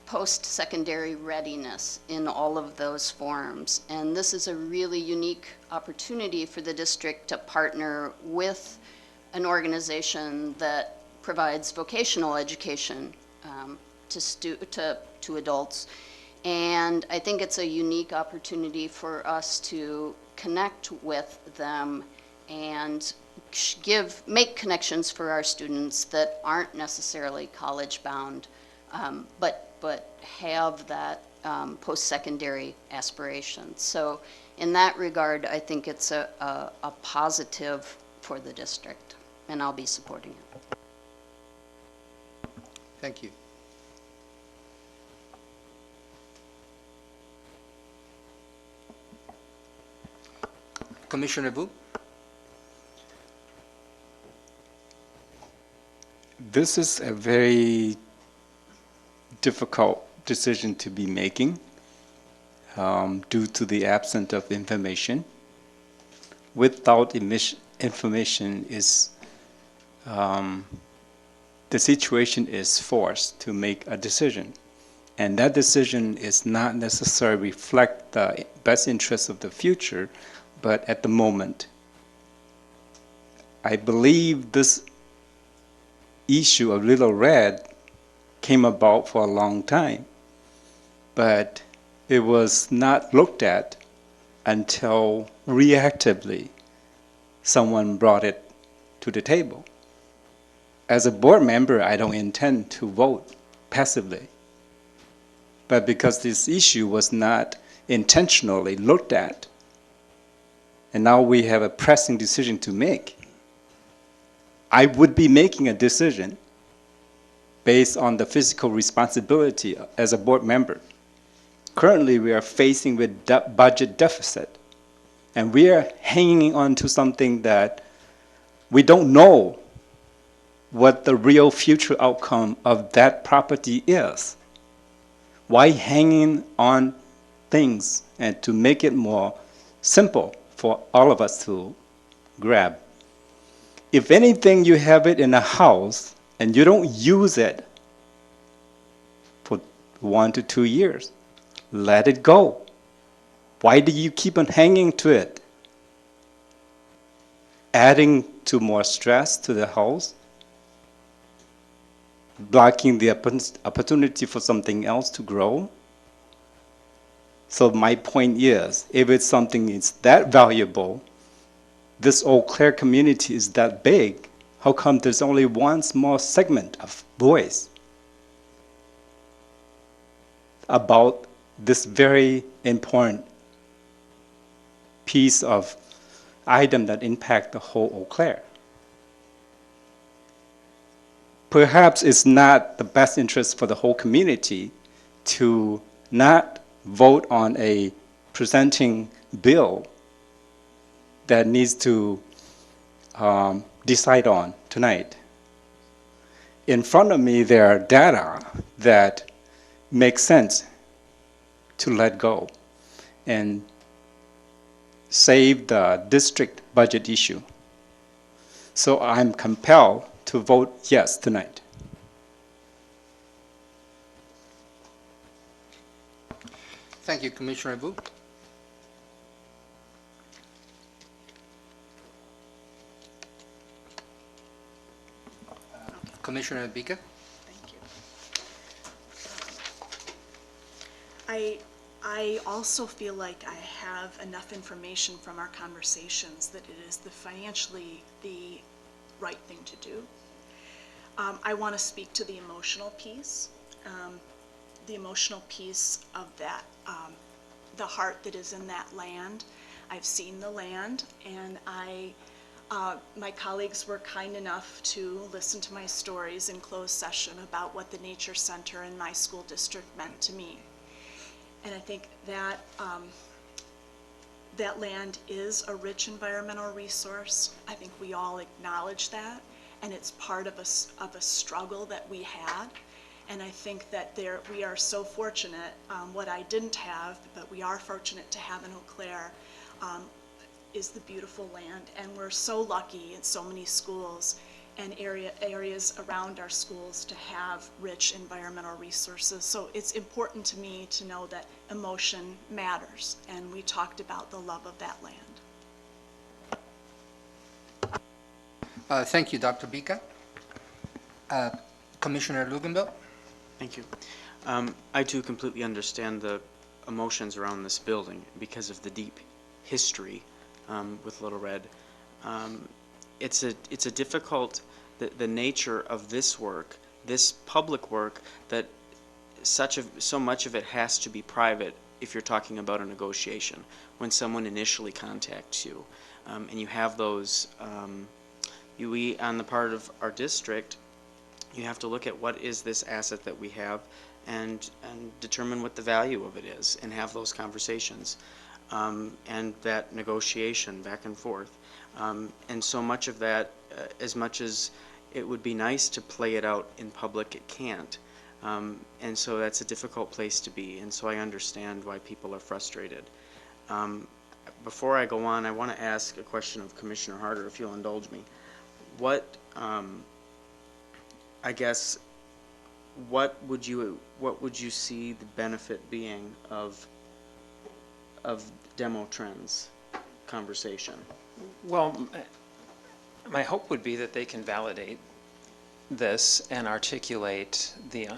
post-secondary readiness in all of those forms. And this is a really unique opportunity for the district to partner with an organization that provides vocational education to adults. And I think it's a unique opportunity for us to connect with them and make connections for our students that aren't necessarily college bound, but have that post-secondary aspiration. So in that regard, I think it's a positive for the district, and I'll be supporting it. Thank you. Commissioner Wu? This is a very difficult decision to be making due to the absence of information. Without information, the situation is forced to make a decision. And that decision is not necessarily reflect the best interests of the future, but at the moment. I believe this issue of Little Red came about for a long time, but it was not looked at until reactively someone brought it to the table. As a board member, I don't intend to vote passively, but because this issue was not intentionally looked at, and now we have a pressing decision to make, I would be making a decision based on the physical responsibility as a board member. Currently, we are facing with budget deficit, and we are hanging on to something that we don't know what the real future outcome of that property is. Why hanging on things and to make it more simple for all of us to grab? If anything, you have it in a house and you don't use it for 1 to 2 years, let it go. Why do you keep on hanging to it? Adding to more stress to the house, blocking the opportunity for something else to grow. So my point is, if it's something that's that valuable, this Eau Claire community is that big, how come there's only one small segment of voice about this very important piece of item that impact the whole Eau Claire? Perhaps it's not the best interest for the whole community to not vote on a presenting bill that needs to decide on tonight. In front of me, there are data that make sense to let go and save the district budget issue. So I'm compelled to vote yes tonight. Thank you, Commissioner Wu. Commissioner Bika? Thank you. I also feel like I have enough information from our conversations that it is financially the right thing to do. I want to speak to the emotional piece of that, the heart that is in that land. I've seen the land, and my colleagues were kind enough to listen to my stories in closed session about what the Nature Center in my school district meant to me. And I think that that land is a rich environmental resource. I think we all acknowledge that, and it's part of a struggle that we had. And I think that we are so fortunate. What I didn't have, but we are fortunate to have in Eau Claire, is the beautiful land. And we're so lucky in so many schools and areas around our schools to have rich environmental resources. So it's important to me to know that emotion matters, and we talked about the love of that land. Thank you, Dr. Bika. Commissioner Luganville? Thank you. I too completely understand the emotions around this building because of the deep history with Little Red. It's a difficult, the nature of this work, this public work, that so much of it has to be private if you're talking about a negotiation. When someone initially contacts you, and you have those, we, on the part of our district, you have to look at what is this asset that we have and determine what the value of it is and have those conversations, and that negotiation back and forth. And so much of that, as much as it would be nice to play it out in public, it can't. And so that's a difficult place to be, and so I understand why people are frustrated. Before I go on, I want to ask a question of Commissioner Harder, if you'll indulge me. What, I guess, what would you see the benefit being of demo trends conversation? Well, my hope would be that they can validate this and articulate the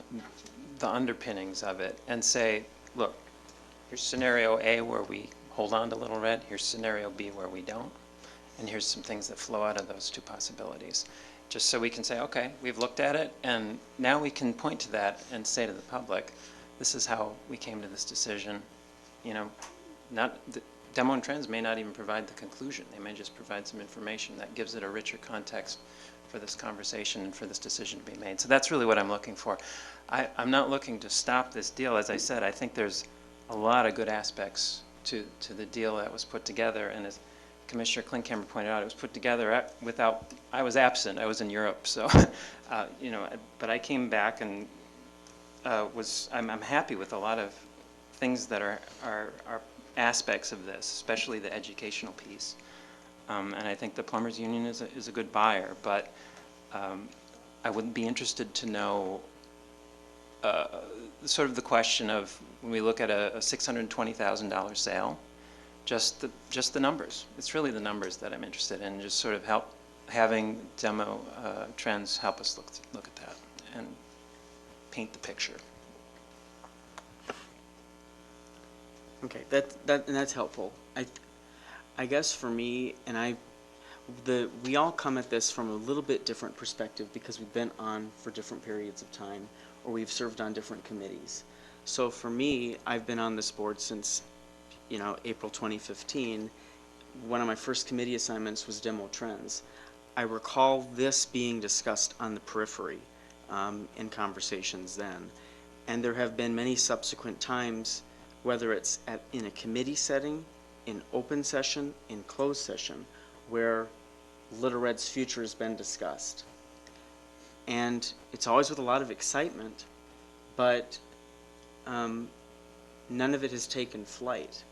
underpinnings of it and say, look, here's scenario A where we hold on to Little Red, here's scenario B where we don't, and here's some things that flow out of those two possibilities. Just so we can say, okay, we've looked at it, and now we can point to that and say to the public, this is how we came to this decision. You know, the demo and trends may not even provide the conclusion. They may just provide some information that gives it a richer context for this conversation and for this decision to be made. So that's really what I'm looking for. I'm not looking to stop this deal. As I said, I think there's a lot of good aspects to the deal that was put together, and as Commissioner Klinkhammer pointed out, it was put together without, I was absent, I was in Europe, so, you know, but I came back and I'm happy with a lot of things that are aspects of this, especially the educational piece. And I think the Plumbers Union is a good buyer, but I would be interested to know sort of the question of, when we look at a $620,000 sale, just the numbers. It's really the numbers that I'm interested in, just sort of having demo trends help us look at that and paint the picture. Okay, and that's helpful. I guess for me, and we all come at this from a little bit different perspective because we've been on for different periods of time, or we've served on different committees. So for me, I've been on this board since, you know, April 2015. One of my first committee assignments was demo trends. I recall this being discussed on the periphery in conversations then, and there have been many subsequent times, whether it's in a committee setting, in open session, in closed session, where Little Red's future has been discussed. And it's always with a lot of excitement, but none of it has taken flight.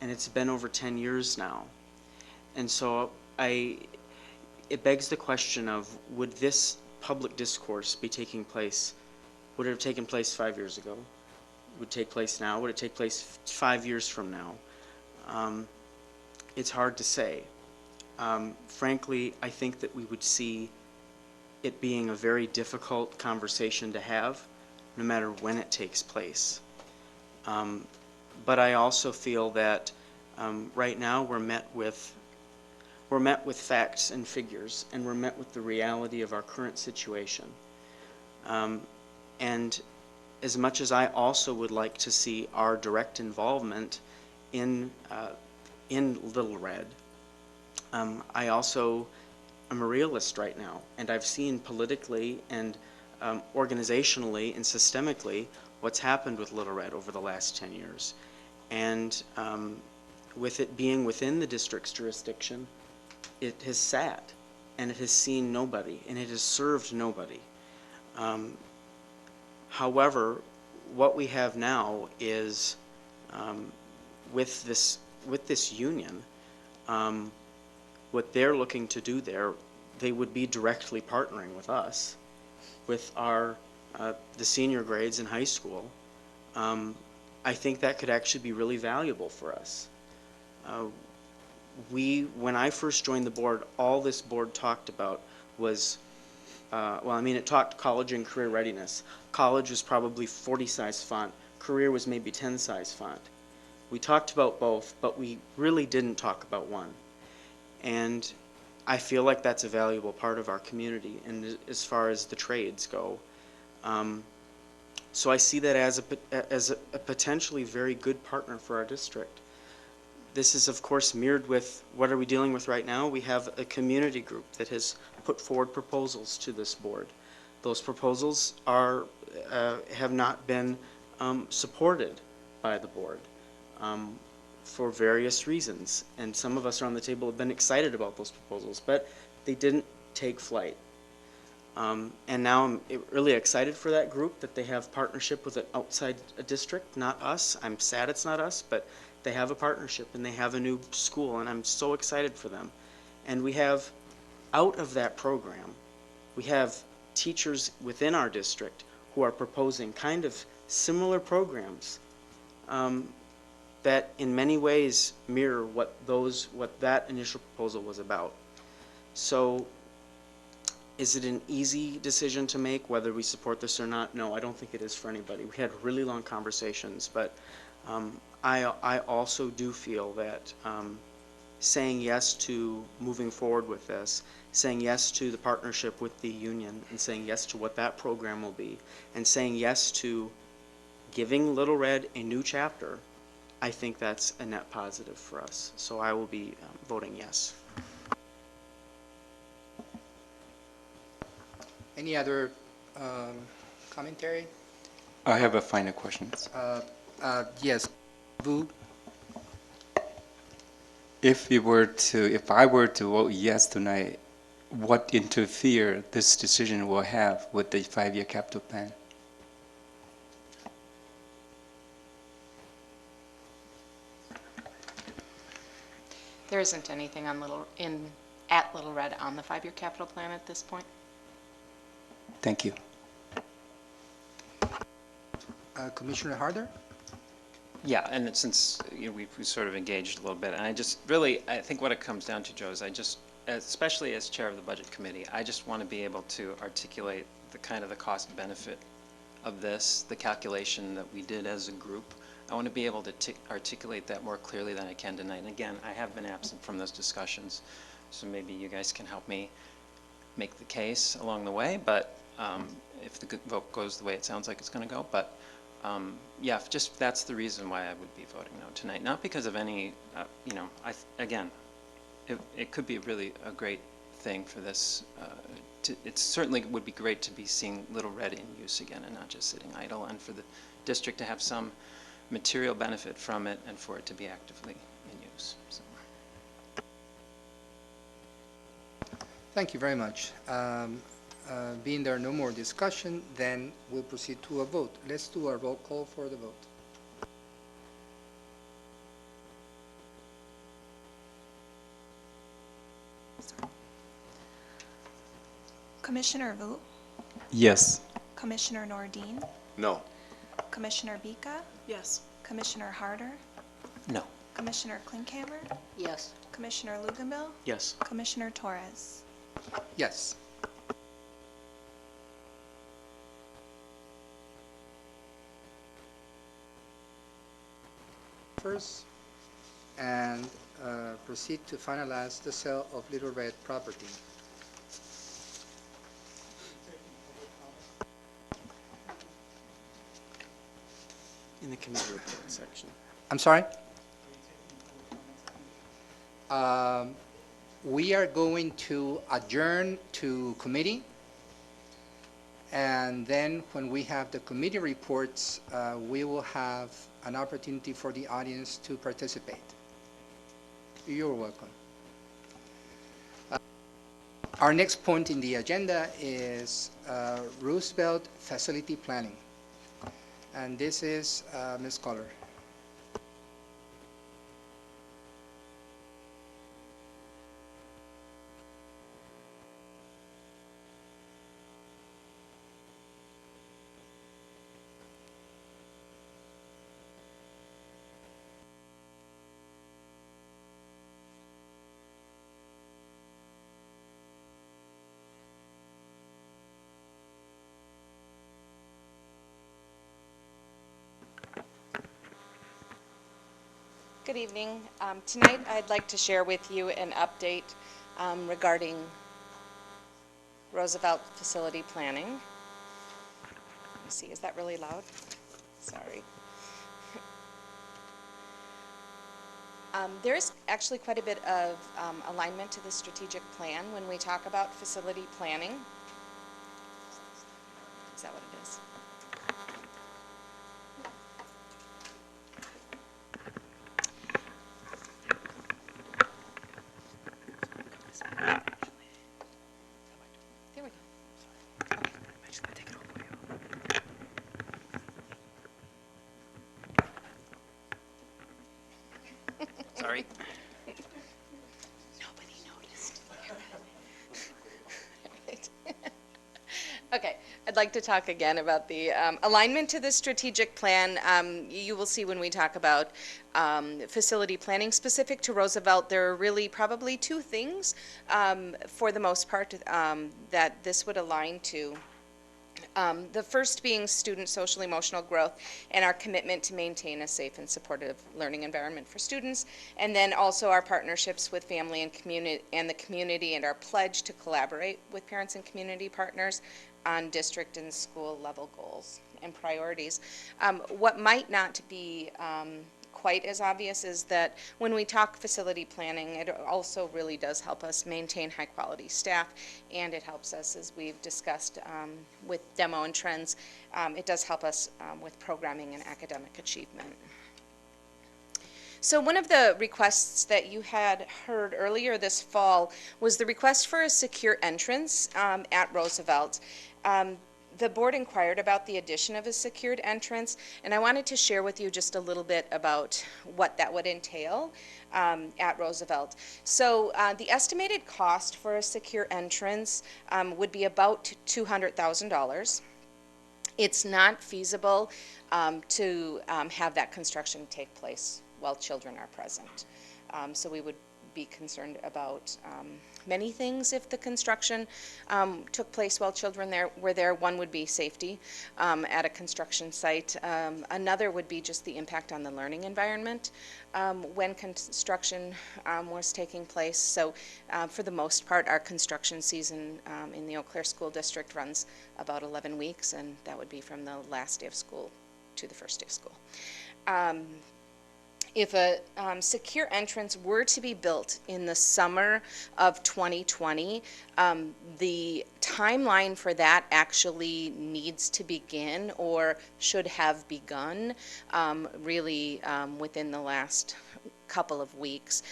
And it's been over 10 years now. And so it begs the question of, would this public discourse be taking place, would it have taken place 5 years ago? Would it take place now? Would it take place 5 years from now? It's hard to say. Frankly, I think that we would see it being a very difficult conversation to have, no matter when it takes place. But I also feel that right now we're met with facts and figures, and we're met with the reality of our current situation. And as much as I also would like to see our direct involvement in Little Red, I also am a realist right now, and I've seen politically and organizationally and systemically what's happened with Little Red over the last 10 years. And with it being within the district's jurisdiction, it has sat, and it has seen nobody, and it has served nobody. However, what we have now is, with this union, what they're looking to do there, they would be directly partnering with us, with the senior grades in high school. I think that could actually be really valuable for us. When I first joined the board, all this board talked about was, well, I mean, it talked college and career readiness. College was probably 40 size font. Career was maybe 10 size font. We talked about both, but we really didn't talk about one. And I feel like that's a valuable part of our community, and as far as the trades go. So I see that as a potentially very good partner for our district. This is, of course, mirrored with what are we dealing with right now? We have a community group that has put forward proposals to this board. Those proposals are have not been supported by the board for various reasons. And some of us around the table have been excited about those proposals, but they didn't take flight. And now I'm really excited for that group, that they have partnership with an outside district, not us. I'm sad it's not us, but they have a partnership and they have a new school, and I'm so excited for them. And we have, out of that program, we have teachers within our district who are proposing kind of similar programs that in many ways mirror what that initial proposal was about. So is it an easy decision to make whether we support this or not? No, I don't think it is for anybody. We had really long conversations, but I also do feel that saying yes to moving forward with this, saying yes to the partnership with the union, and saying yes to what that program will be, and saying yes to giving Little Red a new chapter, I think that's a net positive for us. So I will be voting yes. Any other commentary? I have a final question. Yes. Vu? If I were to vote yes tonight, what interfere this decision will have with the 5-year capital plan? There isn't anything on at Little Red on the 5-year capital plan at this point. Thank you. Commissioner Harder? Yeah, and since we've sort of engaged a little bit, and I think what it comes down to, Joe, is especially as chair of the budget committee, I just want to be able to articulate the cost benefit of this, the calculation that we did as a group. I want to be able to articulate that more clearly than I can tonight. And again, I have been absent from those discussions, so maybe you guys can help me make the case along the way, but if the vote goes the way it sounds like it's going to go. But yeah, just that's the reason why I would be voting no tonight. Not because of any, again, it could be really a great thing for this. It certainly would be great to be seeing Little Red in use again and not just sitting idle, and for the district to have some material benefit from it and for it to be actively in use. So. Thank you very much. Being there no more discussion, then we'll proceed to a vote. Let's do a roll call for the vote. Commissioner Vu? Yes. Commissioner Nordin? No. Commissioner Bika? Yes. Commissioner Harder? No. Commissioner Klinkhammer? Yes. Commissioner Luganville? Yes. Commissioner Torres? Yes. First, and proceed to finalize the sale of Little Red property. In the committee report section. I'm sorry? We are going to adjourn to committee, and then when we have the committee reports, we will have an opportunity for the audience to participate. You're welcome. Our next point in the agenda is Roosevelt Facility Planning. And this is Ms. Coller. Good evening. Tonight I'd like to share with you an update regarding Roosevelt facility planning. Let me see, is that really loud? Sorry. There's actually quite a bit of alignment to the strategic plan when we talk about facility planning. Is that what it is? There we go. Okay. Sorry. Nobody noticed. Okay, I'd like to talk again about the alignment to the strategic plan. You will see when we talk about facility planning specific to Roosevelt, there are really probably two things for the most part that this would align to. The first being student social emotional growth and our commitment to maintain a safe and supportive learning environment for students, and then also our partnerships with family and community and the community, and our pledge to collaborate with parents and community partners on district and school level goals and priorities. What might not be quite as obvious is that when we talk facility planning, it also really does help us maintain high quality staff, and it helps us, as we've discussed with demo and trends, it does help us with programming and academic achievement. So one of the requests that you had heard earlier this fall was the request for a secure entrance at Roosevelt. The board inquired about the addition of a secured entrance, and I wanted to share with you just a little bit about what that would entail at Roosevelt. So the estimated cost for a secure entrance would be about $200,000. It's not feasible to have that construction take place while children are present. So we would be concerned about many things if the construction took place while children were there. One would be safety at a construction site. Another would be just the impact on the learning environment when construction was taking place. So for the most part, our construction season in the Eau Claire School District runs about 11 weeks, and that would be from the last day of school to the first day of school. If a secure entrance were to be built in the summer of 2020, the timeline for that actually needs to begin, or should have begun, really within the last couple of weeks.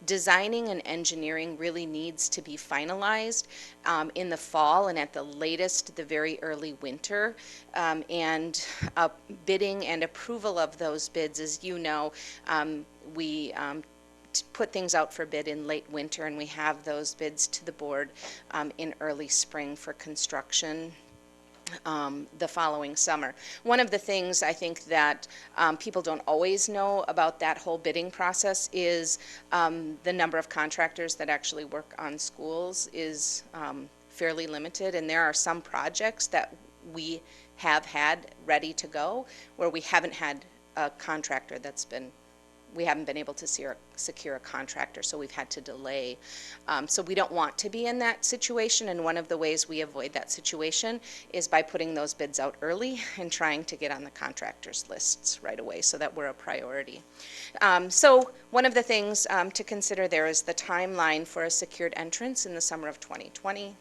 Designing and engineering really needs to be finalized in the fall, and at the latest the very early winter, and bidding and approval of those bids, as you know, we put things out for bid in late winter, and we have those bids to the board in early spring for construction the following summer. One of the things I think that people don't always know about that whole bidding process is the number of contractors that actually work on schools is fairly limited, and there are some projects that we have had ready to go where we haven't had a contractor we haven't been able to secure a contractor, so we've had to delay. So we don't want to be in that situation, and one of the ways we avoid that situation is by putting those bids out early and trying to get on the contractors lists right away so that we're a priority. So one of the things to consider there is the timeline for a secured entrance in the summer of 2020,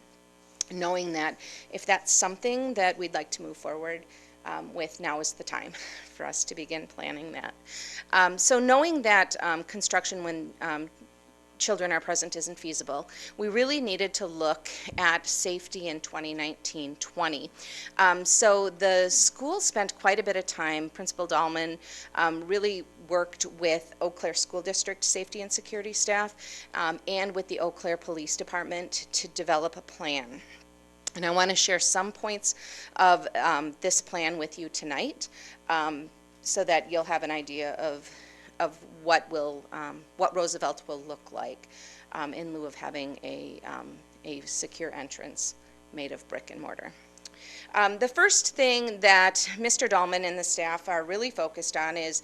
knowing that if that's something that we'd like to move forward with, now is the time for us to begin planning that. So knowing that construction when children are present isn't feasible, we really needed to look at safety in 2019-20. So the school spent quite a bit of time, Principal Dahlman really worked with Eau Claire School District safety and security staff and with the Eau Claire Police Department to develop a plan. And I want to share some points of this plan with you tonight so that you'll have an idea of what Roosevelt will look like in lieu of having a secure entrance made of brick and mortar. The first thing that Mr. Dahlman and the staff are really focused on is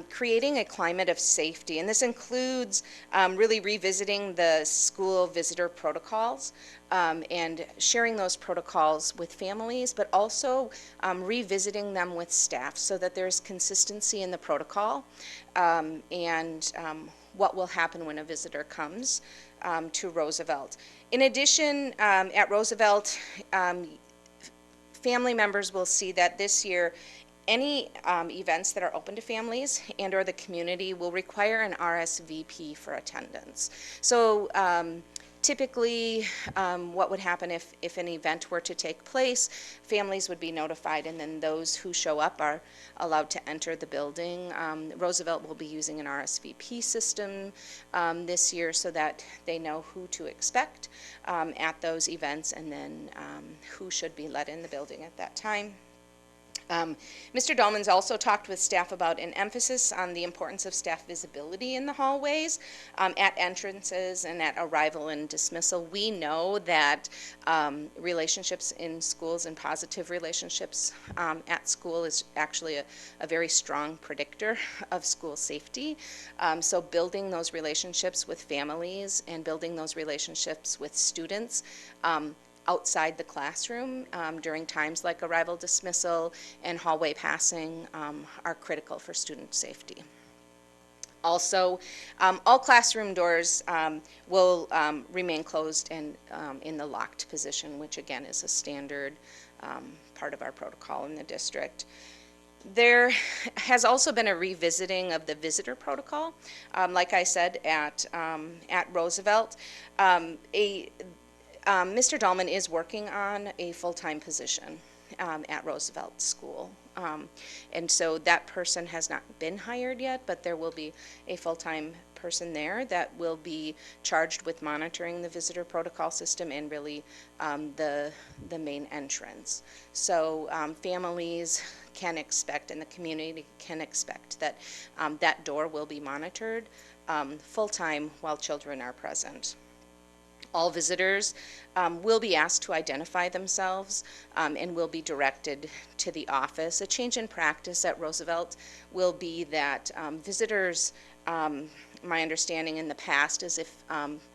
creating a climate of safety, and this includes really revisiting the school visitor protocols and sharing those protocols with families, but also revisiting them with staff so that there's consistency in the protocol and what will happen when a visitor comes to Roosevelt. In addition, at Roosevelt, family members will see that this year any events that are open to families and or the community will require an RSVP for attendance. So typically what would happen if an event were to take place, families would be notified, and then those who show up are allowed to enter the building. Roosevelt will be using an RSVP system this year so that they know who to expect at those events, and then who should be let in the building at that time. Mr. Dahlman's also talked with staff about an emphasis on the importance of staff visibility in the hallways, at entrances and at arrival and dismissal. We know that relationships in schools and positive relationships at school is actually a very strong predictor of school safety. So building those relationships with families and building those relationships with students outside the classroom during times like arrival, dismissal, and hallway passing are critical for student safety. Also, all classroom doors will remain closed and in the locked position, which again is a standard part of our protocol in the district. There has also been a revisiting of the visitor protocol. Like I said, at Roosevelt, Mr. Dahlman is working on a full-time position at Roosevelt School. And so that person has not been hired yet, but there will be a full-time person there that will be charged with monitoring the visitor protocol system and really the main entrance. So families can expect, and the community can expect, that that door will be monitored full-time while children are present. All visitors will be asked to identify themselves and will be directed to the office. A change in practice at Roosevelt will be that visitors, my understanding in the past is if,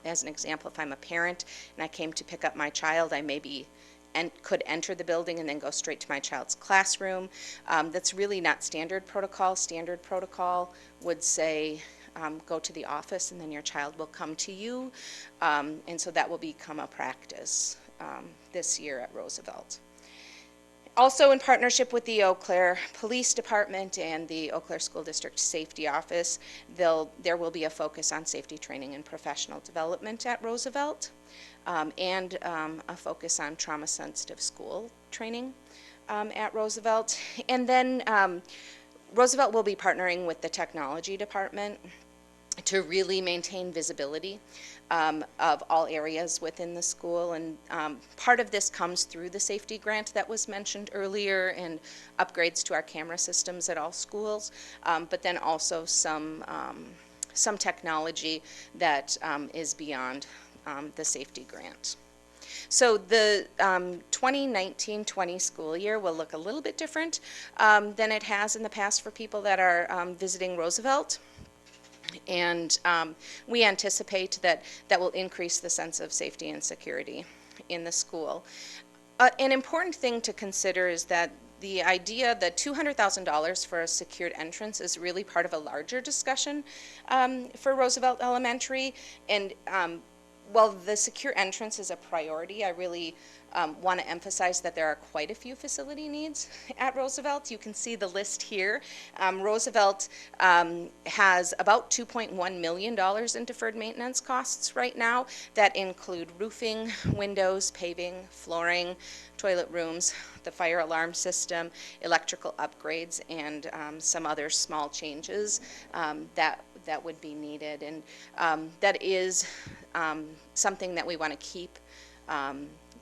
as an example, if I'm a parent and I came to pick up my child, I maybe could enter the building and then go straight to my child's classroom. That's really not standard protocol. Standard protocol would say go to the office and then your child will come to you. And so that will become a practice this year at Roosevelt. Also, in partnership with the Eau Claire Police Department and the Eau Claire School District Safety Office, there will be a focus on safety training and professional development at Roosevelt, and a focus on trauma-sensitive school training at Roosevelt. And then Roosevelt will be partnering with the technology department to really maintain visibility of all areas within the school. And part of this comes through the safety grant that was mentioned earlier and upgrades to our camera systems at all schools, but then also some technology that is beyond the safety grant. So the 2019-20 school year will look a little bit different than it has in the past for people that are visiting Roosevelt. And we anticipate that will increase the sense of safety and security in the school. An important thing to consider is that the idea that $200,000 for a secured entrance is really part of a larger discussion for Roosevelt Elementary. And while the secure entrance is a priority, I really want to emphasize that there are quite a few facility needs at Roosevelt. You can see the list here. Roosevelt has about $2.1 million in deferred maintenance costs right now that include roofing, windows, paving, flooring, toilet rooms, the fire alarm system, electrical upgrades, and some other small changes that would be needed. And that is something that we want to keep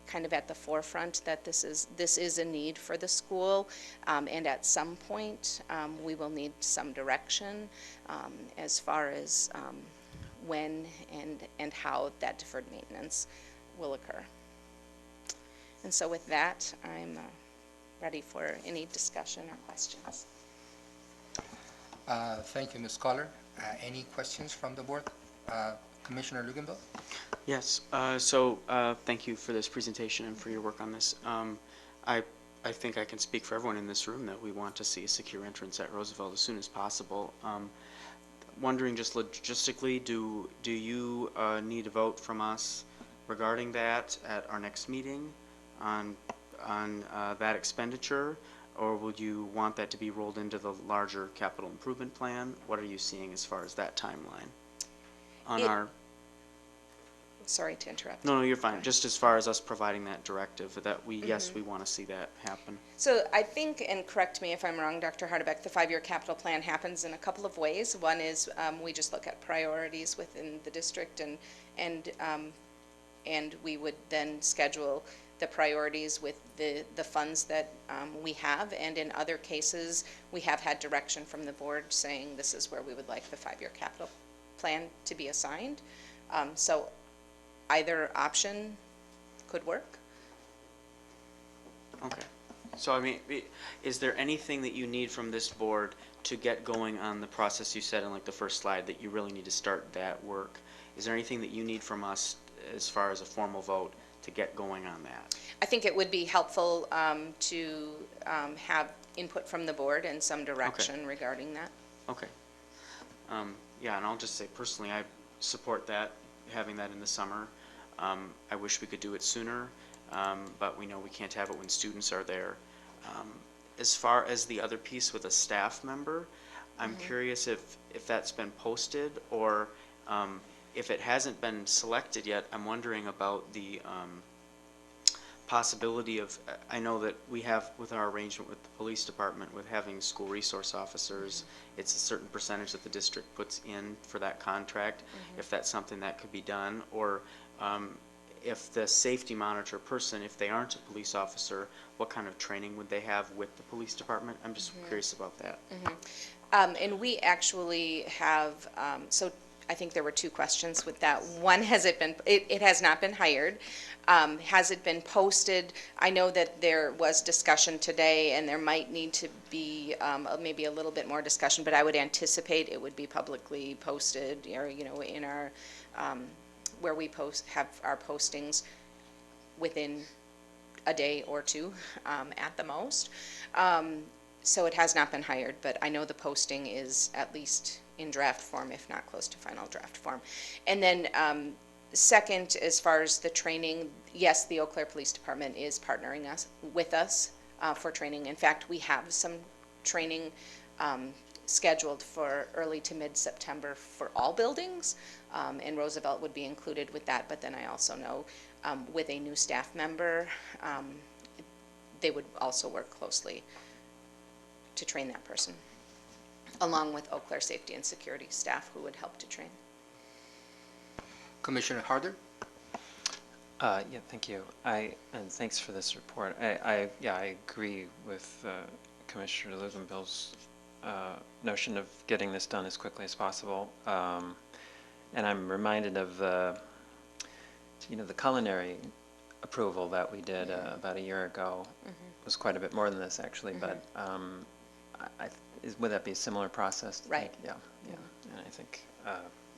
kind of at the forefront, that this is a need for the school, and at some point we will need some direction as far as when and how that deferred maintenance will occur. And so with that, I'm ready for any discussion or questions. Thank you, Ms. Scholar. Any questions from the board? Commissioner Luganville? Yes, thank you for this presentation and for your work on this. I think I can speak for everyone in this room that we want to see a secure entrance at Roosevelt as soon as possible. Wondering just logistically, do you need a vote from us regarding that at our next meeting on that expenditure, or would you want that to be rolled into the larger capital improvement plan? What are you seeing as far as that timeline on our? Sorry to interrupt. No, you're fine. Just as far as us providing that directive that we, yes, we want to see that happen. So I think, and correct me if I'm wrong, Dr. Hardebeck, the 5-year capital plan happens in a couple of ways. One is we just look at priorities within the district, and we would then schedule the priorities with the funds that we have. And in other cases, we have had direction from the board saying this is where we would like the 5-year capital plan to be assigned. So either option could work. Okay. So, I mean, is there anything that you need from this board to get going on the process you said in like the first slide that you really need to start that work? Is there anything that you need from us as far as a formal vote to get going on that? I think it would be helpful to have input from the board and some direction regarding that. Okay. Yeah, and I'll just say personally, I support that, having that in the summer. I wish we could do it sooner, but we know we can't have it when students are there. As far as the other piece with a staff member, I'm curious if that's been posted, or if it hasn't been selected yet, I'm wondering about the possibility of, I know that we have with our arrangement with the police department with having school resource officers, it's a certain percentage that the district puts in for that contract, if that's something that could be done, or if the safety monitor person, if they aren't a police officer, what kind of training would they have with the police department? I'm just curious about that. And we actually have, so I think there were two questions with that. One, has it been, it has not been hired. Has it been posted? I know that there was discussion today, and there might need to be maybe a little bit more discussion, but I would anticipate it would be publicly posted, or, you know, in our, where we have our postings within a day or two at the most. So it has not been hired, but I know the posting is at least in draft form, if not close to final draft form. And then second, as far as the training, yes, the Eau Claire Police Department is partnering with us for training. In fact, we have some training scheduled for early to mid-September for all buildings, and Roosevelt would be included with that. But then I also know with a new staff member, they would also work closely to train that person, along with Eau Claire Safety and Security staff who would help to train. Commissioner Harder? Yeah, thank you. And thanks for this report. I agree with Commissioner Luganville's notion of getting this done as quickly as possible. And I'm reminded of the culinary approval that we did about a year ago. It was quite a bit more than this, actually, but would that be a similar process? Right. Yeah. And I think,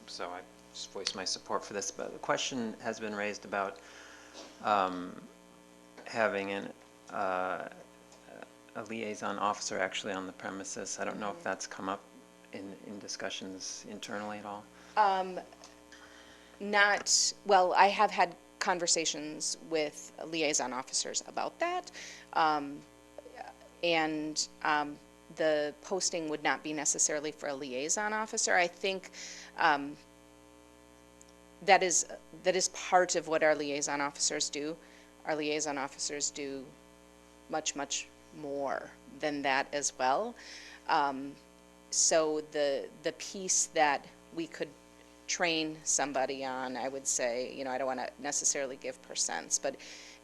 so I just voice my support for this. But the question has been raised about having a liaison officer actually on the premises. I don't know if that's come up in discussions internally at all. Well, I have had conversations with liaison officers about that, and the posting would not be necessarily for a liaison officer. I think that is part of what our liaison officers do. Our liaison officers do much, much more than that as well. So the piece that we could train somebody on, I would say, I don't want to necessarily give percents, but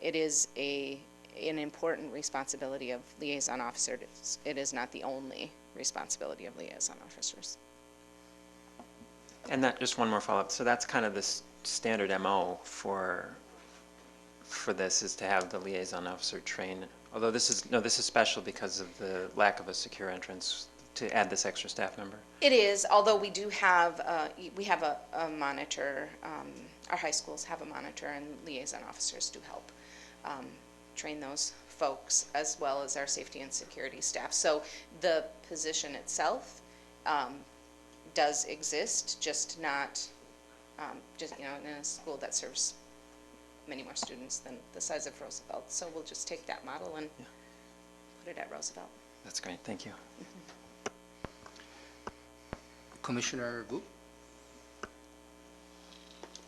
it is an important responsibility of liaison officers. It is not the only responsibility of liaison officers. And that, just one more follow-up. So that's kind of the standard MO for for this is to have the liaison officer train, although this is special because of the lack of a secure entrance, to add this extra staff member. It is, although we do have, we have a monitor, our high schools have a monitor, and liaison officers do help train those folks, as well as our safety and security staff. So the position itself does exist, just not, in a school that serves many more students than the size of Roosevelt. So we'll just take that model and put it at Roosevelt. That's great, thank you. Commissioner Wu?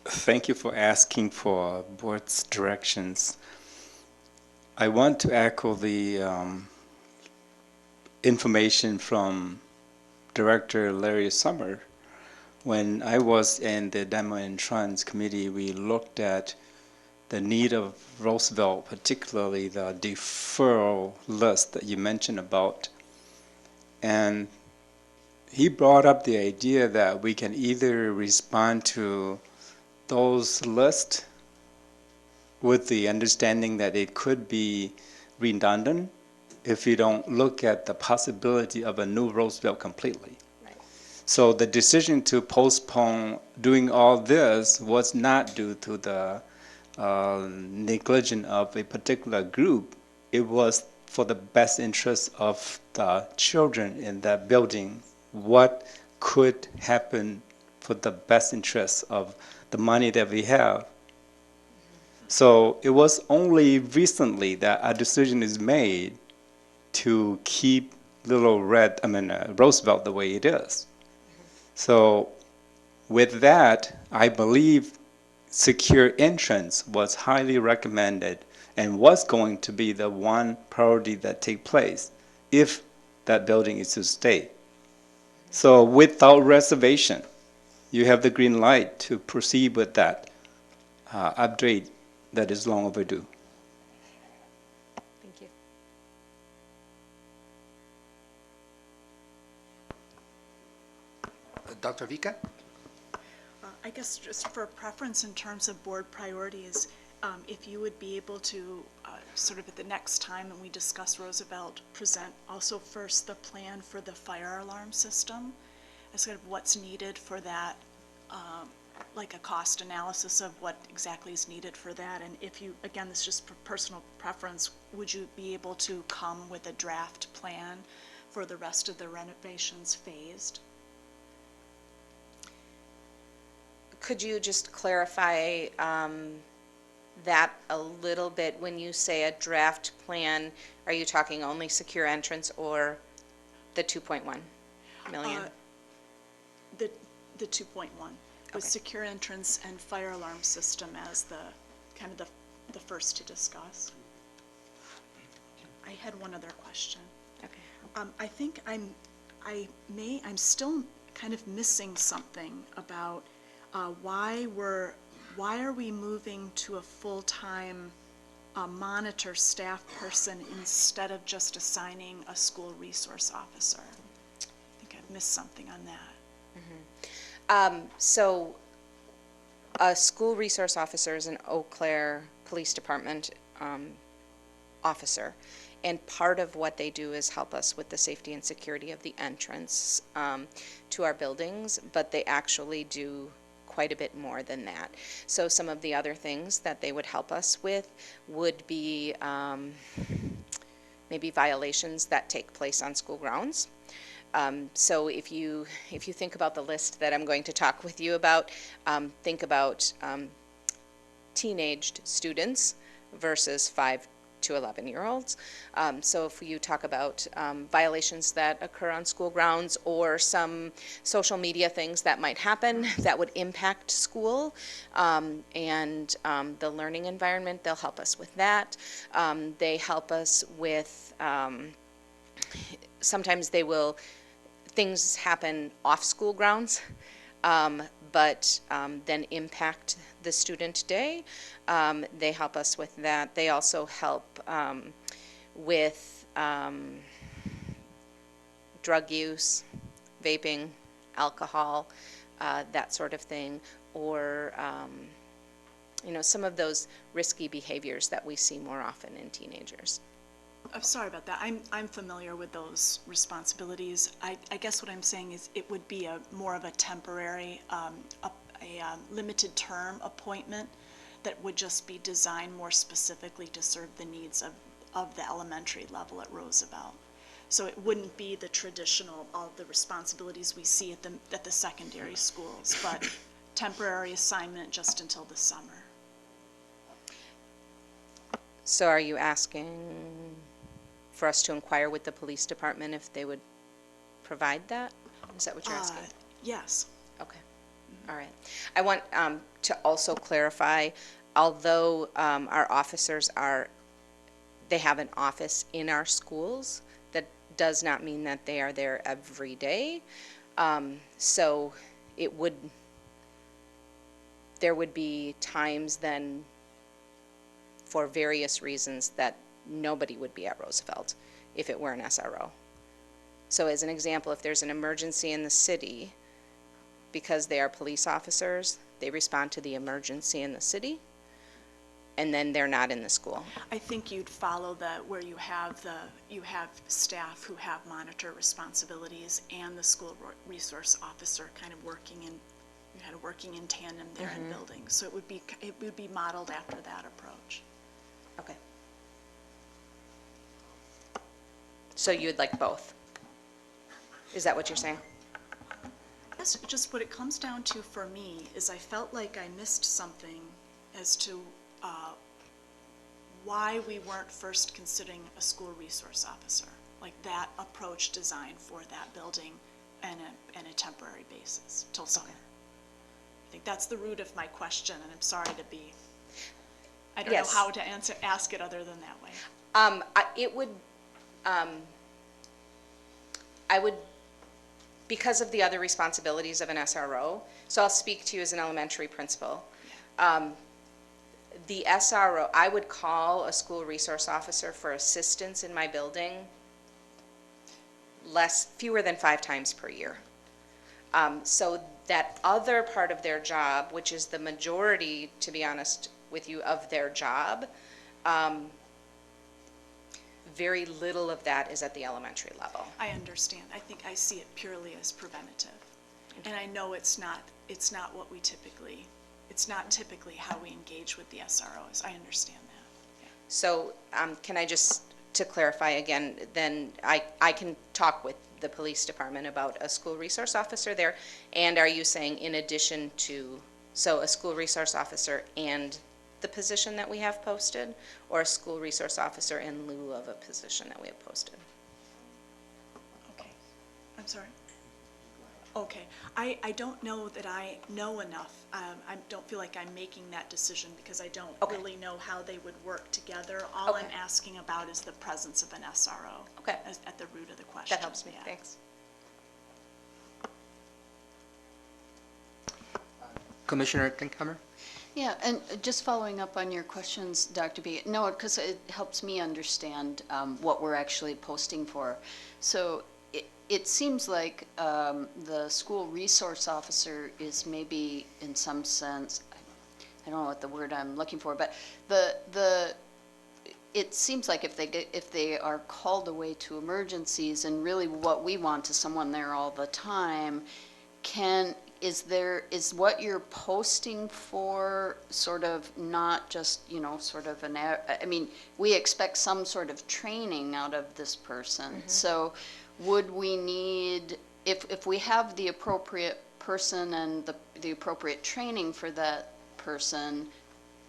Thank you for asking for board's directions. I want to echo the information from Director Larry Summer. When I was in the Demo and Trans Committee, we looked at the need of Roosevelt, particularly the deferral list that you mentioned about. And he brought up the idea that we can either respond to those lists with the understanding that it could be redundant if you don't look at the possibility of a new Roosevelt completely. Right. So the decision to postpone doing all this was not due to the negligence of a particular group. It was for the best interest of the children in that building. What could happen for the best interest of the money that we have. So it was only recently that a decision is made to keep Roosevelt the way it is. So with that, I believe secure entrance was highly recommended and was going to be the one priority that take place if that building is to stay. So without reservation, you have the green light to proceed with that upgrade that is long overdue. Thank you. Dr. Vika? I guess just for preference in terms of board priorities, if you would be able to sort of at the next time when we discuss Roosevelt, present also first the plan for the fire alarm system, as sort of what's needed for that, like a cost analysis of what exactly is needed for that. And if you, again, this is just for personal preference, would you be able to come with a draft plan for the rest of the renovations phased? Could you just clarify that a little bit? When you say a draft plan, are you talking only secure entrance or the 2.1 million? The 2.1, with secure entrance and fire alarm system as the kind of the first to discuss. I had one other question. Okay. I think I'm still kind of missing something about why are we moving to a full-time monitor staff person instead of just assigning a school resource officer? I think I've missed something on that. So a school resource officer is an Eau Claire Police Department officer, and part of what they do is help us with the safety and security of the entrance to our buildings, but they actually do quite a bit more than that. So some of the other things that they would help us with would be maybe violations that take place on school grounds. So if you think about the list that I'm going to talk with you about, think about teenaged students versus 5 to 11-year-olds. So if you talk about violations that occur on school grounds or some social media things that might happen that would impact school and the learning environment, they'll help us with that. They help us with, sometimes things happen off school grounds, but then impact the student day. They help us with that. They also help with drug use, vaping, alcohol, that sort of thing, or some of those risky behaviors that we see more often in teenagers. I'm sorry about that. I'm familiar with those responsibilities. I guess what I'm saying is it would be more of a temporary, limited term appointment that would just be designed more specifically to serve the needs of the elementary level at Roosevelt. So it wouldn't be the traditional, all the responsibilities we see at the secondary schools, but temporary assignment just until the summer. So are you asking for us to inquire with the police department if they would provide that? Is that what you're asking? Yes. Okay. All right. I want to also clarify, although our officers they have an office in our schools, that does not mean that they are there every day. So there would be times then, for various reasons, that nobody would be at Roosevelt if it were an SRO. So as an example, if there's an emergency in the city, because they are police officers, they respond to the emergency in the city, and then they're not in the school. I think you'd follow where you have staff who have monitor responsibilities and the school resource officer kind of working in tandem there in buildings. So it would be modeled after that approach. Okay. So you'd like both? Is that what you're saying? Yes, just what it comes down to for me is I felt like I missed something as to why we weren't first considering a school resource officer, like that approach designed for that building and a temporary basis till summer. Okay. I think that's the root of my question, and I'm sorry to be, I don't know how to ask it other than that way. I would, because of the other responsibilities of an SRO, so I'll speak to you as an elementary principal. The SRO, I would call a school resource officer for assistance in my building fewer than 5 times per year. So that other part of their job, which is the majority, to be honest with you, of their job, very little of that is at the elementary level. I understand. I think I see it purely as preventative. And I know it's not what we typically, it's not typically how we engage with the SROs. I understand that. Yeah. So can I just, to clarify again, then I can talk with the police department about a school resource officer there, and are you saying in addition to, so a school resource officer and the position that we have posted, or a school resource officer in lieu of a position that we have posted? Okay. I'm sorry. Okay. I don't know that I know enough. I don't feel like I'm making that decision because I don't really know how they would work together. All I'm asking about is the presence of an SRO at the root of the question. That helps me. Yeah. Thanks. Commissioner Klinkhammer? Yeah, and just following up on your questions, Dr. B. No, because it helps me understand what we're actually posting for. So it seems like the school resource officer is maybe in some sense, I don't know what the word I'm looking for, but it seems like if they are called away to emergencies, and really what we want is someone there all the time, is what you're posting for sort of not just, sort of I mean, we expect some sort of training out of this person. Mm-hmm. So would we need, if we have the appropriate person and the appropriate training for that person,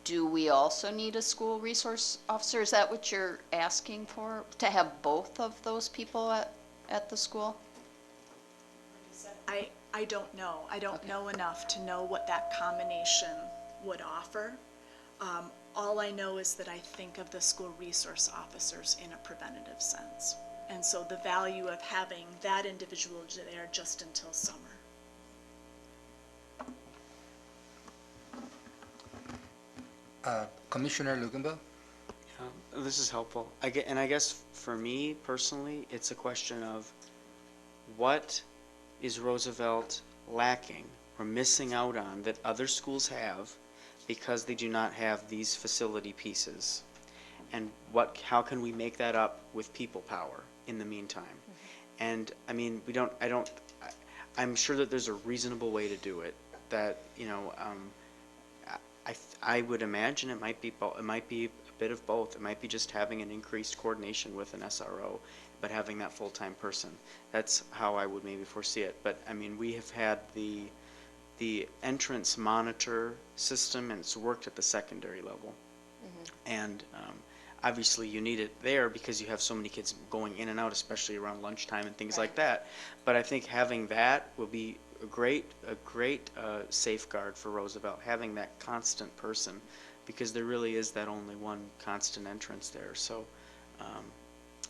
do we also need a school resource officer? Is that what you're asking for, to have both of those people at the school? I don't know. I don't know enough to know what that combination would offer. All I know is that I think of the school resource officers in a preventative sense. And so the value of having that individual there just until summer. Commissioner Luganville? This is helpful. I guess for me personally, it's a question of what is Roosevelt lacking or missing out on that other schools have because they do not have these facility pieces. And how can we make that up with people power in the meantime? And I mean, I'm sure that there's a reasonable way to do it that, you know, I would imagine it might be a bit of both. It might be just having an increased coordination with an SRO, but having that full-time person. That's how I would maybe foresee it. But I mean, we have had the entrance monitor system, and it's worked at the secondary level. And obviously you need it there because you have so many kids going in and out, especially around lunchtime and things like that. But I think having that will be a great safeguard for Roosevelt, having that constant person, because there really is that only one constant entrance there. So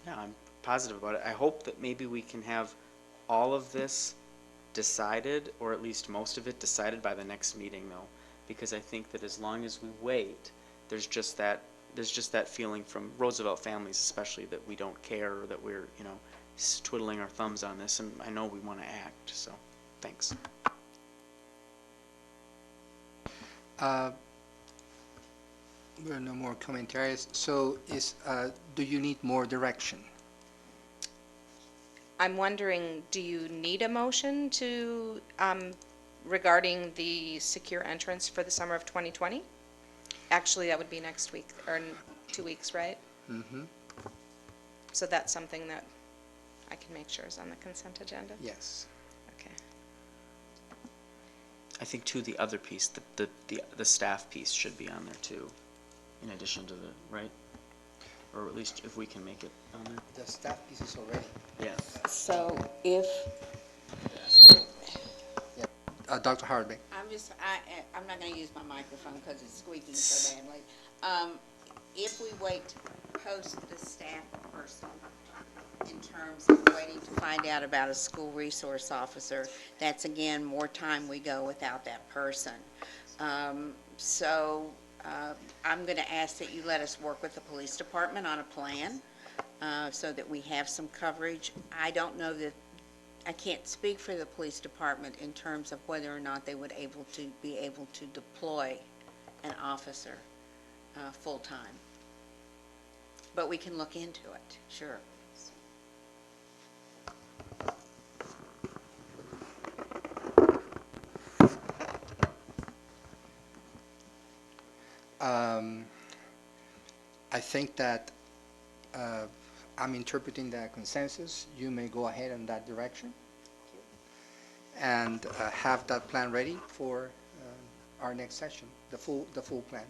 yeah, I'm positive about it. I hope that maybe we can have all of this decided, or at least most of it decided by the next meeting, though, because I think that as long as we wait, there's just that feeling from Roosevelt families especially that we don't care, or that we're, you know, twiddling our thumbs on this, and I know we want to act. So thanks. There are no more commentaries. So do you need more direction? I'm wondering, do you need a motion to, regarding the secure entrance for the summer of 2020? Actually, that would be next week, or in 2 weeks, right? Mm-hmm. So that's something that I can make sure is on the consent agenda? Yes. Okay. I think too, the other piece, the staff piece should be on there too, in addition to the, right? Or at least if we can make it on there. The staff piece is already. Yes. So if, Dr. Hardwick. I'm not going to use my microphone because it's squeaking so badly. If we wait to post the staff person in terms of waiting to find out about a school resource officer, that's again more time we go without that person. So I'm going to ask that you let us work with the police department on a plan so that we have some coverage. I don't know that, I can't speak for the police department in terms of whether or not they would be able to deploy an officer full-time. But we can look into it, sure. I think that I'm interpreting that consensus. You may go ahead in that direction and have that plan ready for our next session, the full plan.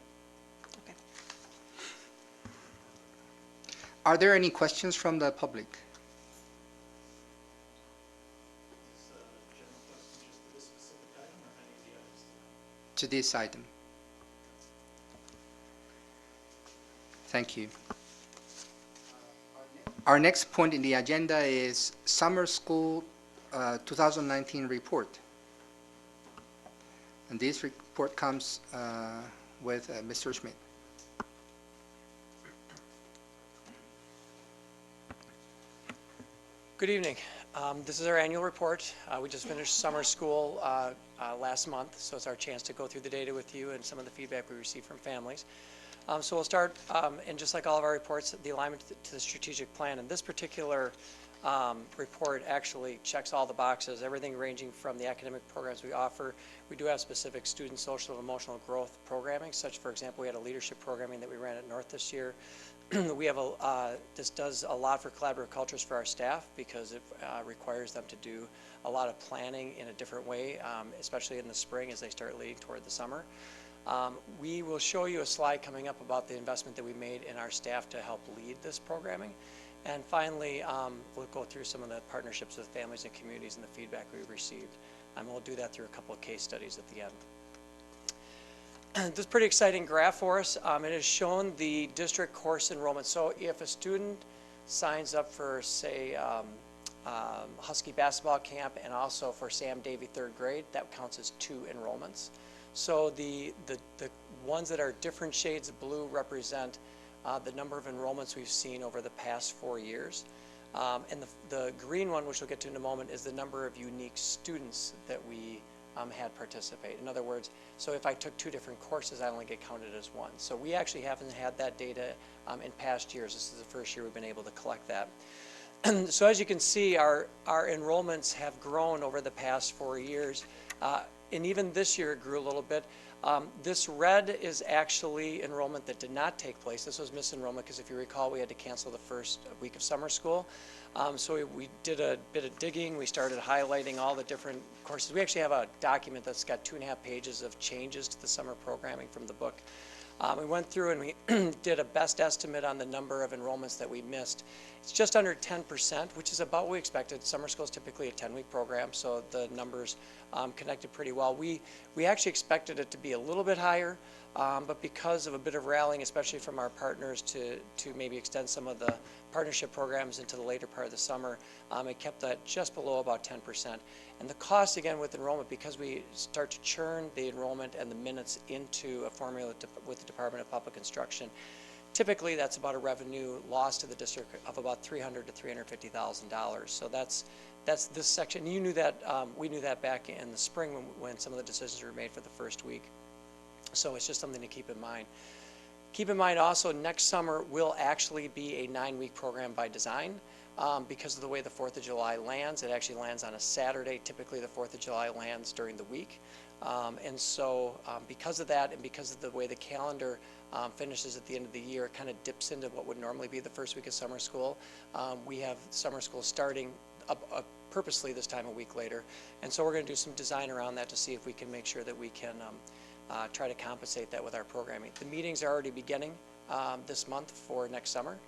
Okay. Are there any questions from the public? To this item. Thank you. Our next point in the agenda is Summer School 2019 report. And this report comes with Mr. Schmidt. Good evening. This is our annual report. We just finished summer school last month, so it's our chance to go through the data with you and some of the feedback we received from families. So we'll start, and just like all of our reports, the alignment to the strategic plan. And this particular report actually checks all the boxes, everything ranging from the academic programs we offer. We do have specific student social and emotional growth programming, such, for example, we had a leadership programming that we ran at North this year. We have this does a lot for collaborative cultures for our staff because it requires them to do a lot of planning in a different way, especially in the spring as they start leading toward the summer. We will show you a slide coming up about the investment that we made in our staff to help lead this programming. And finally, we'll go through some of the partnerships with families and communities and the feedback we've received. And we'll do that through a couple of case studies at the end. This is a pretty exciting graph for us. It has shown the district course enrollment. So if a student signs up for, say, Husky basketball camp and also for Sam Davey 3rd grade, that counts as 2 enrollments. So the ones that are different shades of blue represent the number of enrollments we've seen over the past 4 years. And the green one, which we'll get to in a moment, is the number of unique students that we had participate. In other words, so if I took 2 different courses, I only get counted as one. So we actually haven't had that data in past years. This is the first year we've been able to collect that. So as you can see, our enrollments have grown over the past 4 years. And even this year it grew a little bit. This red is actually enrollment that did not take place. This was misenrollment because if you recall, we had to cancel the first week of summer school. So we did a bit of digging. We started highlighting all the different courses. We actually have a document that's got 2.5 pages of changes to the summer programming from the book. We went through and we did a best estimate on the number of enrollments that we missed. It's just under 10%, which is about what we expected. Summer school is typically a 10-week program, so the numbers connected pretty well. We actually expected it to be a little bit higher, but because of a bit of rallying, especially from our partners to maybe extend some of the partnership programs into the later part of the summer, it kept that just below about 10%. And the cost, again, with enrollment, because we start to churn the enrollment and the minutes into a formula with the Department of Public Instruction, typically that's about a revenue loss to the district of about $300,000 to $350,000. So that's this section. You knew that, we knew that back in the spring when some of the decisions were made for the first week. So it's just something to keep in mind. Keep in mind also, next summer will actually be a 9-week program by design. Because of the way the 4th of July lands. It actually lands on a Saturday. Typically the 4th of July lands during the week. And so because of that and because of the way the calendar finishes at the end of the year, it kind of dips into what would normally be the first week of summer school. We have summer school starting purposely this time a week later. And so we're going to do some design around that to see if we can make sure that we can try to compensate that with our programming. The meetings are already beginning this month for next summer.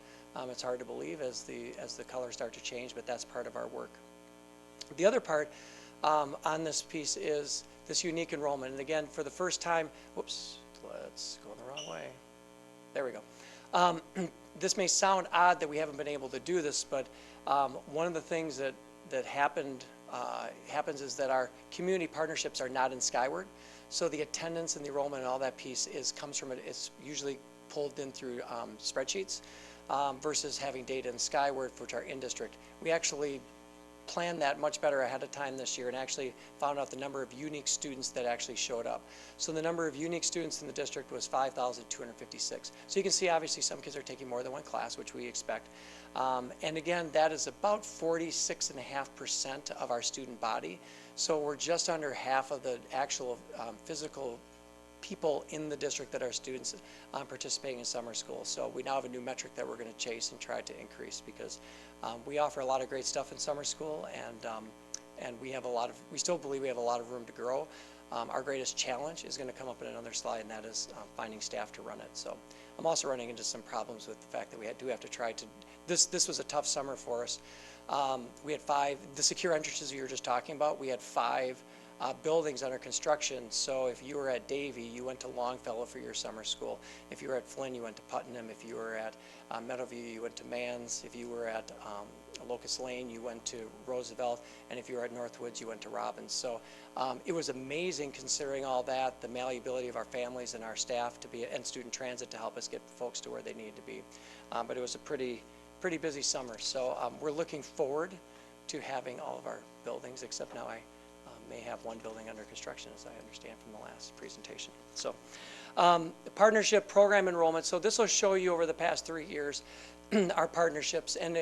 It's hard to believe as the colors start to change, but that's part of our work. The other part on this piece is this unique enrollment. And again, for the first time, whoops, let's go the wrong way. There we go. This may sound odd that we haven't been able to do this, but one of the things that happens is that our community partnerships are not in Skyward. So the attendance and the enrollment and all that piece comes from it. It's usually pulled in through spreadsheets. Versus having data in Skyward, which are in district. We actually planned that much better ahead of time this year and actually found out the number of unique students that actually showed up. So the number of unique students in the district was 5,256. So you can see obviously some kids are taking more than one class, which we expect. And again, that is about 46.5% of our student body. So we're just under half of the actual physical people in the district that are students participating in summer school. So we now have a new metric that we're going to chase and try to increase because we offer a lot of great stuff in summer school and we still believe we have a lot of room to grow. Our greatest challenge is going to come up in another slide, and that is finding staff to run it. So I'm also running into some problems with the fact that we do have to try to, this was a tough summer for us. We had 5, the secure entrances you were just talking about, we had 5 buildings under construction. So if you were at Davie, you went to Longfellow for your summer school. If you were at Flynn, you went to Putnam. If you were at Meadowview, you went to Mans. If you were at Locust Lane, you went to Roosevelt. And if you were at Northwoods, you went to Robbins. So it was amazing considering all that, the malleability of our families and our staff and student transit to help us get folks to where they needed to be. But it was a pretty busy summer. So we're looking forward to having all of our buildings, except now I may have one building under construction, as I understand from the last presentation. So partnership program enrollment. So this will show you over the past 3 years our partnerships. And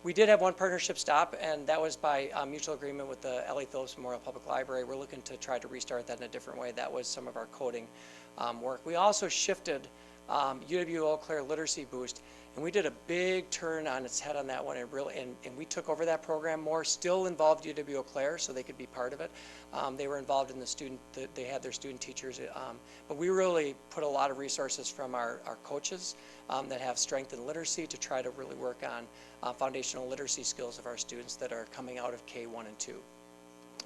we did have one partnership stop, and that was by mutual agreement with the L.A. Phillips Memorial Public Library. We're looking to try to restart that in a different way. That was some of our coding work. We also shifted UW Eau Claire Literacy Boost, and we did a big turn on its head on that one, and we took over that program more. Still involved UW Eau Claire, so they could be part of it. They were involved in the student, they had their student teachers, but we really put a lot of resources from our coaches that have strength in literacy to try to really work on foundational literacy skills of our students that are coming out of K1 and 2.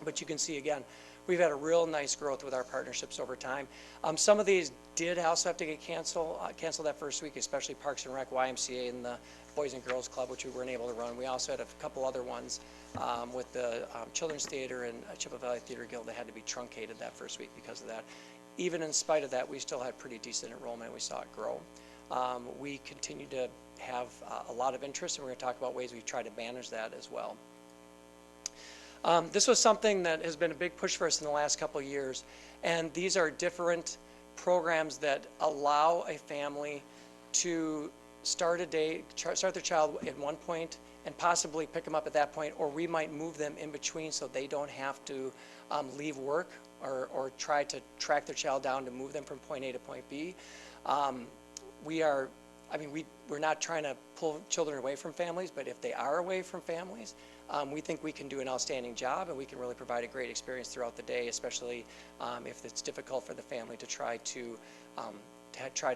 But you can see again, we've had a real nice growth with our partnerships over time. Some of these did also have to get canceled that first week, especially Parks and Rec, YMCA, and the Boys and Girls Club, which we weren't able to run. We also had a couple other ones with the Children's Theater and Chippewa Valley Theater Guild that had to be truncated that first week because of that. Even in spite of that, we still had pretty decent enrollment. We saw it grow. We continue to have a lot of interest, and we're going to talk about ways we try to manage that as well. This was something that has been a big push for us in the last couple of years, and these are different programs that allow a family to start their child at one point and possibly pick them up at that point, or we might move them in between so they don't have to leave work or try to track their child down to move them from point A to point B. We're not trying to pull children away from families, but if they are away from families, we think we can do an outstanding job, and we can really provide a great experience throughout the day, especially if it's difficult for the family to try to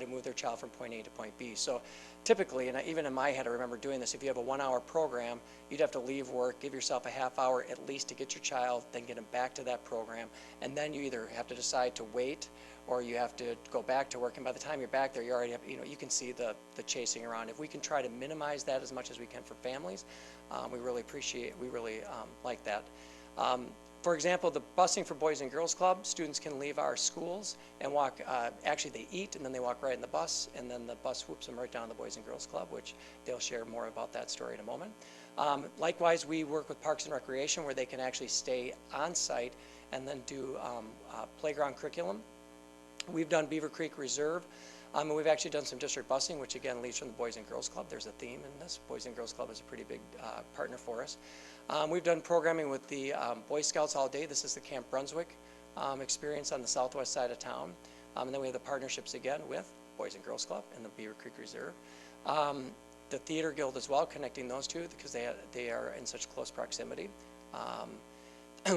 move their child from point A to point B. So typically, and even in my head, I remember doing this, if you have a 1-hour program, you'd have to leave work, give yourself a half hour at least to get your child, then get them back to that program, and then you either have to decide to wait or you have to go back to work, and by the time you're back there, you already have, you can see the chasing around. If we can try to minimize that as much as we can for families, we really like that. For example, the busing for Boys and Girls Club, students can leave our schools and walk, actually they eat and then they walk right in the bus, and then the bus whoops them right down to the Boys and Girls Club, which they'll share more about that story in a moment. Likewise, we work with Parks and Recreation where they can actually stay on site and then do playground curriculum. We've done Beaver Creek Reserve, and we've actually done some district busing, which again leads from the Boys and Girls Club. There's a theme in this. Boys and Girls Club is a pretty big partner for us. We've done programming with the Boy Scouts all day. This is the Camp Brunswick experience on the southwest side of town. And then we have the partnerships again with Boys and Girls Club and the Beaver Creek Reserve. The Theater Guild as well, connecting those two because they are in such close proximity.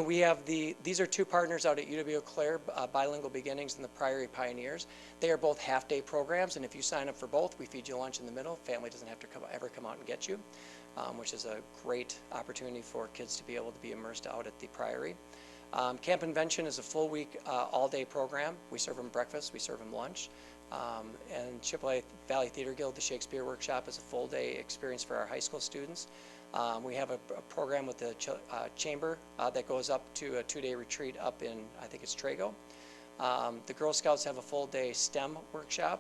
We have these are two partners out at UW-Eau Claire, Bilingual Beginnings and the Priory Pioneers. They are both half-day programs, and if you sign up for both, we feed you lunch in the middle. Family doesn't have to ever come out and get you, which is a great opportunity for kids to be able to be immersed out at the Priory. Camp Invention is a full week, all-day program. We serve them breakfast, we serve them lunch. And Chippewa Valley Theater Guild, the Shakespeare Workshop, is a full-day experience for our high school students. We have a program with the Chamber that goes up to a 2-day retreat up in, I think it's Trago. The Girl Scouts have a full-day STEM workshop.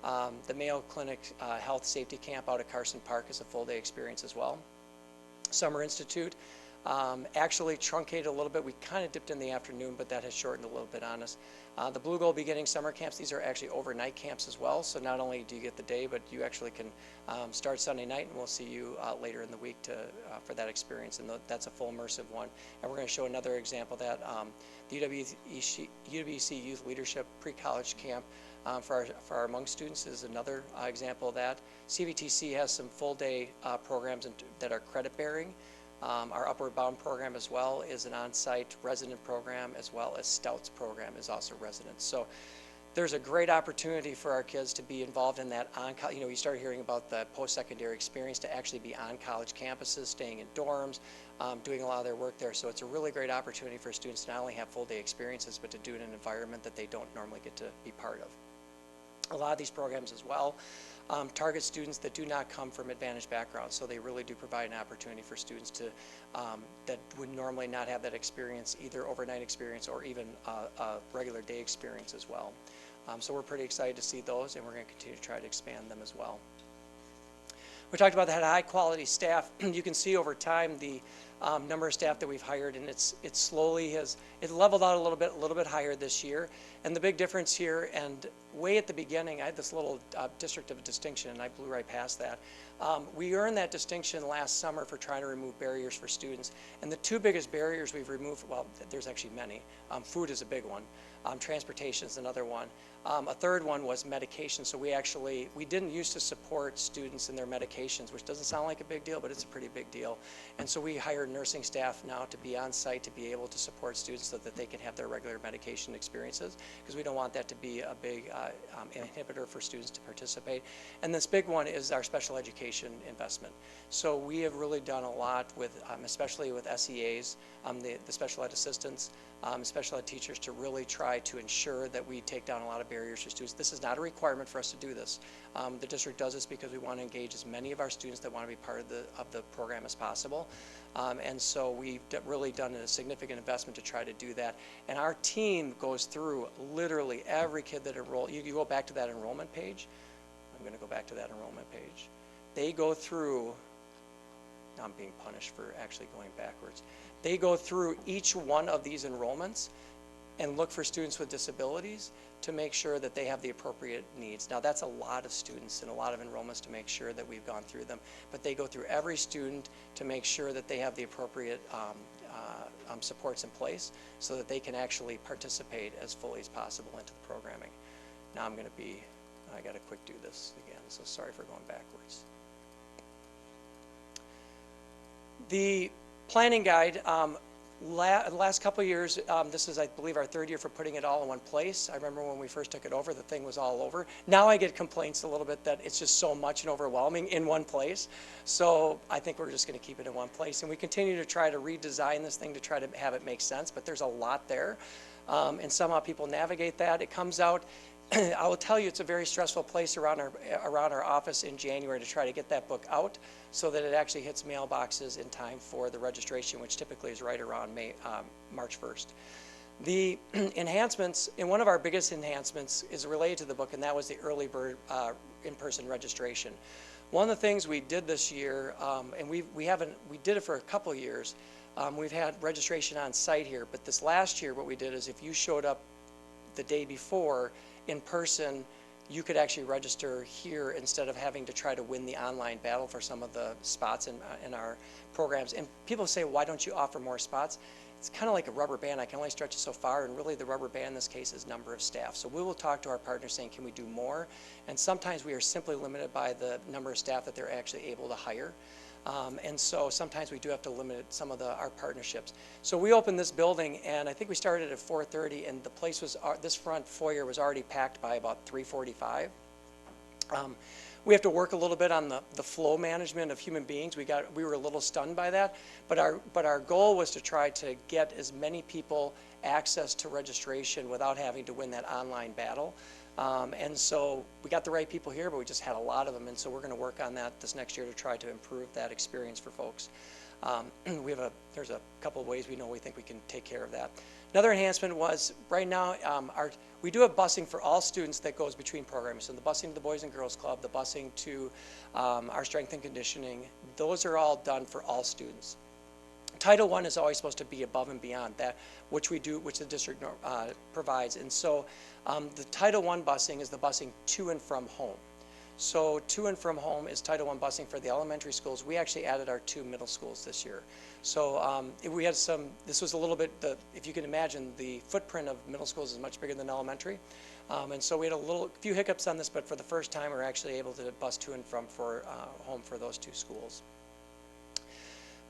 The Mayo Clinic Health Safety Camp out at Carson Park is a full-day experience as well. Summer Institute actually truncated a little bit. We kind of dipped in the afternoon, but that has shortened a little bit on us. The Blue Gold Beginning Summer Camps, these are actually overnight camps as well. So not only do you get the day, but you actually can start Sunday night, and we'll see you later in the week for that experience. And that's a full immersive one. And we're going to show another example of that. The UWC Youth Leadership Pre-College Camp for our Monk students is another example of that. CVTC has some full-day programs that are credit-bearing. Our Upward Bound program as well is an on-site resident program, as well as Stouts program is also resident. So there's a great opportunity for our kids to be involved in that you start hearing about the post-secondary experience to actually be on college campuses, staying in dorms, doing a lot of their work there. So it's a really great opportunity for students to not only have full-day experiences, but to do it in an environment that they don't normally get to be part of. A lot of these programs as well target students that do not come from advantaged backgrounds, so they really do provide an opportunity for students to that would normally not have that experience, either overnight experience or even a regular day experience as well. So we're pretty excited to see those, and we're going to continue to try to expand them as well. We talked about that high quality staff. You can see over time the number of staff that we've hired, and it slowly has leveled out a little bit higher this year. And the big difference here, and way at the beginning, I had this little district of distinction, and I blew right past that. We earned that distinction last summer for trying to remove barriers for students. And the two biggest barriers we've removed, well, there's actually many. Food is a big one. Transportation is another one. A third one was medication. So we didn't used to support students in their medications, which doesn't sound like a big deal, but it's a pretty big deal. And so we hired nursing staff now to be on site to be able to support students so that they can have their regular medication experiences, because we don't want that to be a big inhibitor for students to participate. And this big one is our special education investment. So we have really done a lot with, especially with SEAs, the special ed assistants, special ed teachers, to really try to ensure that we take down a lot of barriers for students. This is not a requirement for us to do this. The district does this because we want to engage as many of our students that want to be part of the program as possible. And so we've really done a significant investment to try to do that. And our team goes through literally every kid that enrolled. You go back to that enrollment page. I'm going to go back to that enrollment page. They go through being punished for actually going backwards. They go through each one of these enrollments and look for students with disabilities to make sure that they have the appropriate needs. Now, that's a lot of students and a lot of enrollments to make sure that we've gone through them, but they go through every student to make sure that they have the appropriate supports in place so that they can actually participate as fully as possible into the programming. Now I got to quick do this again, so sorry for going backwards. The planning guide, the last couple of years, this is, I believe, our third year for putting it all in one place. I remember when we first took it over, the thing was all over. Now I get complaints a little bit that it's just so much and overwhelming in one place. So I think we're just going to keep it in one place. And we continue to try to redesign this thing to try to have it make sense, but there's a lot there. And somehow people navigate that. It comes out. I will tell you, it's a very stressful place around our office in January to try to get that book out so that it actually hits mailboxes in time for the registration, which typically is right around March 1st. The enhancements, and one of our biggest enhancements is related to the book, and that was the early bird in-person registration. One of the things we did this year, and we did it for a couple of years, we've had registration on site here, but this last year what we did is if you showed up the day before in person, you could actually register here instead of having to try to win the online battle for some of the spots in our programs. And people say, why don't you offer more spots? It's kind of like a rubber band. I can only stretch it so far, and really the rubber band in this case is number of staff. So we will talk to our partners saying, can we do more? And sometimes we are simply limited by the number of staff that they're actually able to hire. And so sometimes we do have to limit some of our partnerships. So we opened this building, and I think we started at 4:30, and the place was, this front foyer was already packed by about 3:45. We have to work a little bit on the flow management of human beings. We were a little stunned by that, but our goal was to try to get as many people access to registration without having to win that online battle. And so we got the right people here, but we just had a lot of them, and so we're going to work on that this next year to try to improve that experience for folks. There's a couple of ways we think we can take care of that. Another enhancement was, right now, we do have busing for all students that goes between programs. So the busing to the Boys and Girls Club, the busing to our strength and conditioning, those are all done for all students. Title I is always supposed to be above and beyond that, which the district provides. And so the Title I busing is the busing to and from home. So to and from home is Title I busing for the elementary schools. We actually added our 2 middle schools this year. So we had this was a little bit, if you can imagine, the footprint of middle schools is much bigger than elementary. And so we had a few hiccups on this, but for the first time we're actually able to bus to and from home for those 2 schools.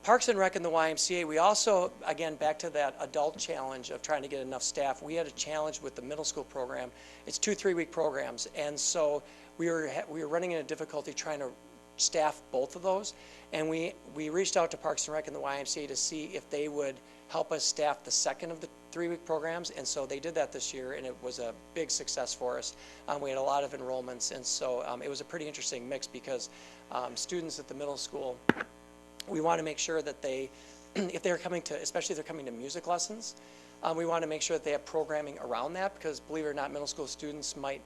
Parks and Rec and the YMCA, we also, again, back to that adult challenge of trying to get enough staff, we had a challenge with the middle school program. It's 2 3-week programs, and so we were running into difficulty trying to staff both of those, and we reached out to Parks and Rec and the YMCA to see if they would help us staff the second of the 3-week programs, and so they did that this year, and it was a big success for us. We had a lot of enrollments, and so it was a pretty interesting mix because students at the middle school, we want to make sure that if they're coming to, especially if they're coming to music lessons, we want to make sure that they have programming around that, because believe it or not, middle school students might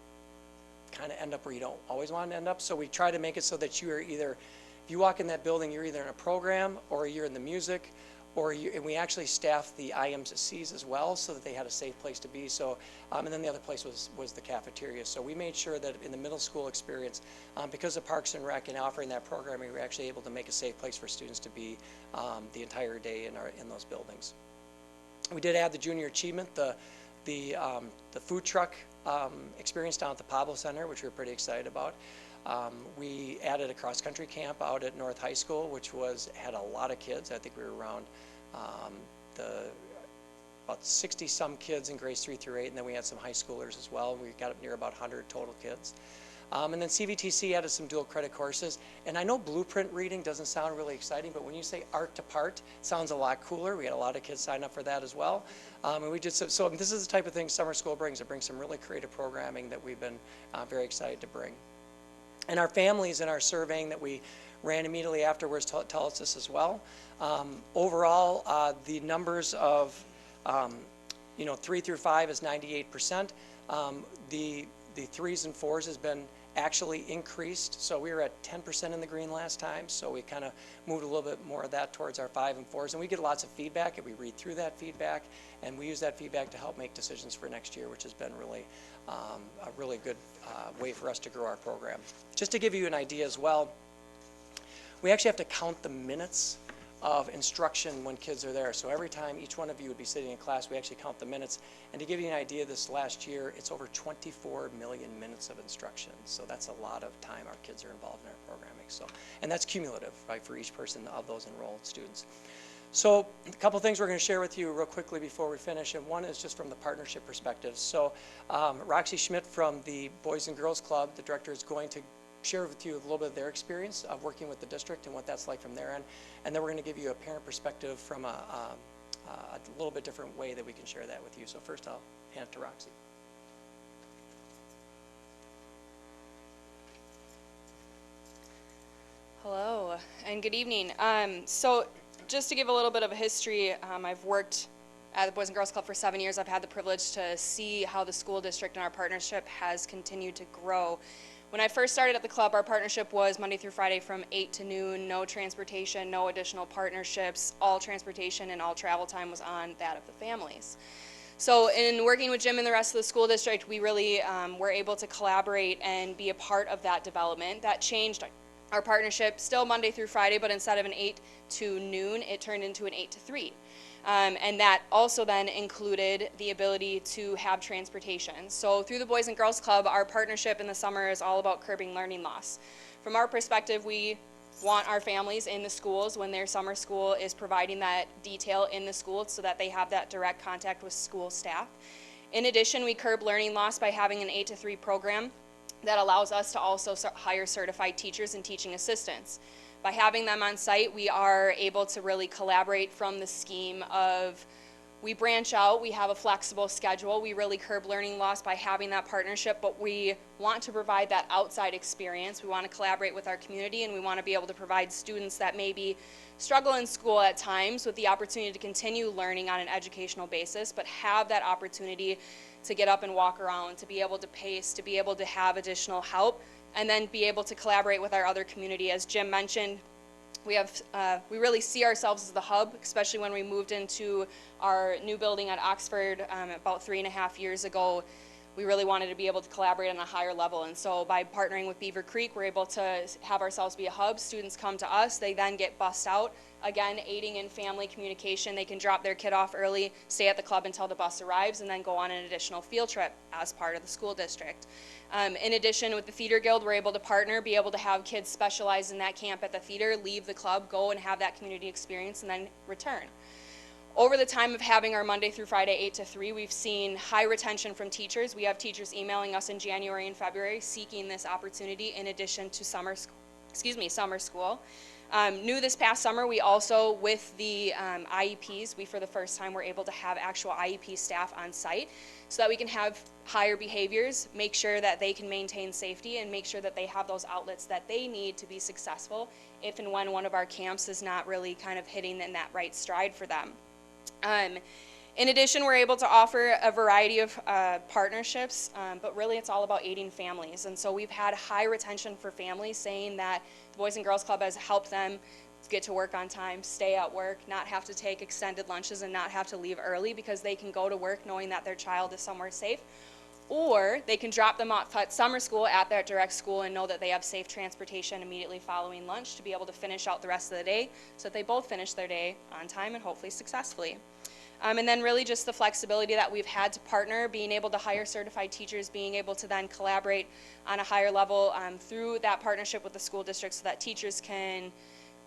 kind of end up where you don't always want to end up. So we try to make it so that you are either, if you walk in that building, you're either in a program or you're in the music, and we actually staff the IMCs as well so that they had a safe place to be. So, and then the other place was the cafeteria. So we made sure that in the middle school experience, because of Parks and Rec and offering that programming, we were actually able to make a safe place for students to be the entire day in those buildings. We did add the junior achievement, the food truck experience down at the Pablo Center, which we were pretty excited about. We added a cross-country camp out at North High School, which had a lot of kids. I think we were around about 60-some kids in grades 3 through 8, and then we had some high schoolers as well. We got up near about 100 total kids. And then CVTC added some dual credit courses. And I know blueprint reading doesn't sound really exciting, but when you say art to part, it sounds a lot cooler. We had a lot of kids sign up for that as well. And we did so this is the type of thing summer school brings. It brings some really creative programming that we've been very excited to bring. And our families in our surveying that we ran immediately afterwards tell us this as well. Overall, the numbers of 3 through 5 is 98%. The 3s and 4s has been actually increased. So we were at 10% in the green last time, so we kind of moved a little bit more of that towards our 5 and 4s. And we get lots of feedback, and we read through that feedback, and we use that feedback to help make decisions for next year, which has been really a really good way for us to grow our program. Just to give you an idea as well, we actually have to count the minutes of instruction when kids are there. So every time each one of you would be sitting in class, we actually count the minutes. And to give you an idea, this last year, it's over 24 million minutes of instruction. So that's a lot of time our kids are involved in our programming. So, and that's cumulative, right, for each person of those enrolled students. So a couple things we're going to share with you real quickly before we finish, and one is just from the partnership perspective. So Roxy Schmidt from the Boys and Girls Club, the director, is going to share with you a little bit of their experience of working with the district and what that's like from their end. And then we're going to give you a parent perspective from a little bit different way that we can share that with you. So first I'll hand it to Roxy. Hello and good evening. So just to give a little bit of a history, I've worked at the Boys and Girls Club for 7 years. I've had the privilege to see how the school district and our partnership has continued to grow. When I first started at the club, our partnership was Monday through Friday from 8 to noon, no transportation, no additional partnerships, all transportation and all travel time was on that of the families. So in working with Jim and the rest of the school district, we really were able to collaborate and be a part of that development. That changed our partnership, still Monday through Friday, but instead of an 8 to noon, it turned into an 8 to 3. And that also then included the ability to have transportation. So through the Boys and Girls Club, our partnership in the summer is all about curbing learning loss. From our perspective, we want our families in the schools when their summer school is providing that detail in the school so that they have that direct contact with school staff. In addition, we curb learning loss by having an 8 to 3 program that allows us to also hire certified teachers and teaching assistants. By having them on site, we are able to really collaborate from the scheme of we branch out, we have a flexible schedule, we really curb learning loss by having that partnership, but we want to provide that outside experience. We want to collaborate with our community, and we want to be able to provide students that maybe struggle in school at times with the opportunity to continue learning on an educational basis, but have that opportunity to get up and walk around, to be able to pace, to be able to have additional help, and then be able to collaborate with our other community. As Jim mentioned, we really see ourselves as the hub, especially when we moved into our new building at Oxford about 3.5 years ago. We really wanted to be able to collaborate on a higher level, and so by partnering with Beaver Creek, we're able to have ourselves be a hub. Students come to us, they then get bussed out, again aiding in family communication. They can drop their kid off early, stay at the club until the bus arrives, and then go on an additional field trip as part of the school district. In addition, with the Theater Guild, we're able to partner, be able to have kids specialize in that camp at the theater, leave the club, go and have that community experience, and then return. Over the time of having our Monday through Friday 8 to 3, we've seen high retention from teachers. We have teachers emailing us in January and February seeking this opportunity in addition to summer school. New this past summer, we also, with the IEPs, we for the first time were able to have actual IEP staff on site so that we can have higher behaviors, make sure that they can maintain safety, and make sure that they have those outlets that they need to be successful if and when one of our camps is not really kind of hitting in that right stride for them. In addition, we're able to offer a variety of partnerships, but really it's all about aiding families. And so we've had high retention for families, saying that the Boys and Girls Club has helped them get to work on time, stay at work, not have to take extended lunches, and not have to leave early because they can go to work knowing that their child is somewhere safe. Or they can drop them off at summer school at that direct school and know that they have safe transportation immediately following lunch to be able to finish out the rest of the day so that they both finish their day on time and hopefully successfully. And then really just the flexibility that we've had to partner, being able to hire certified teachers, being able to then collaborate on a higher level through that partnership with the school district so that teachers can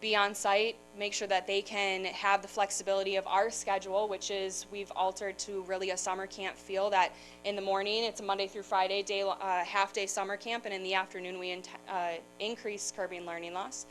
be on site, make sure that they can have the flexibility of our schedule, which is we've altered to really a summer camp feel that in the morning it's a Monday through Friday half-day summer camp, and in the afternoon we increase curbing learning loss,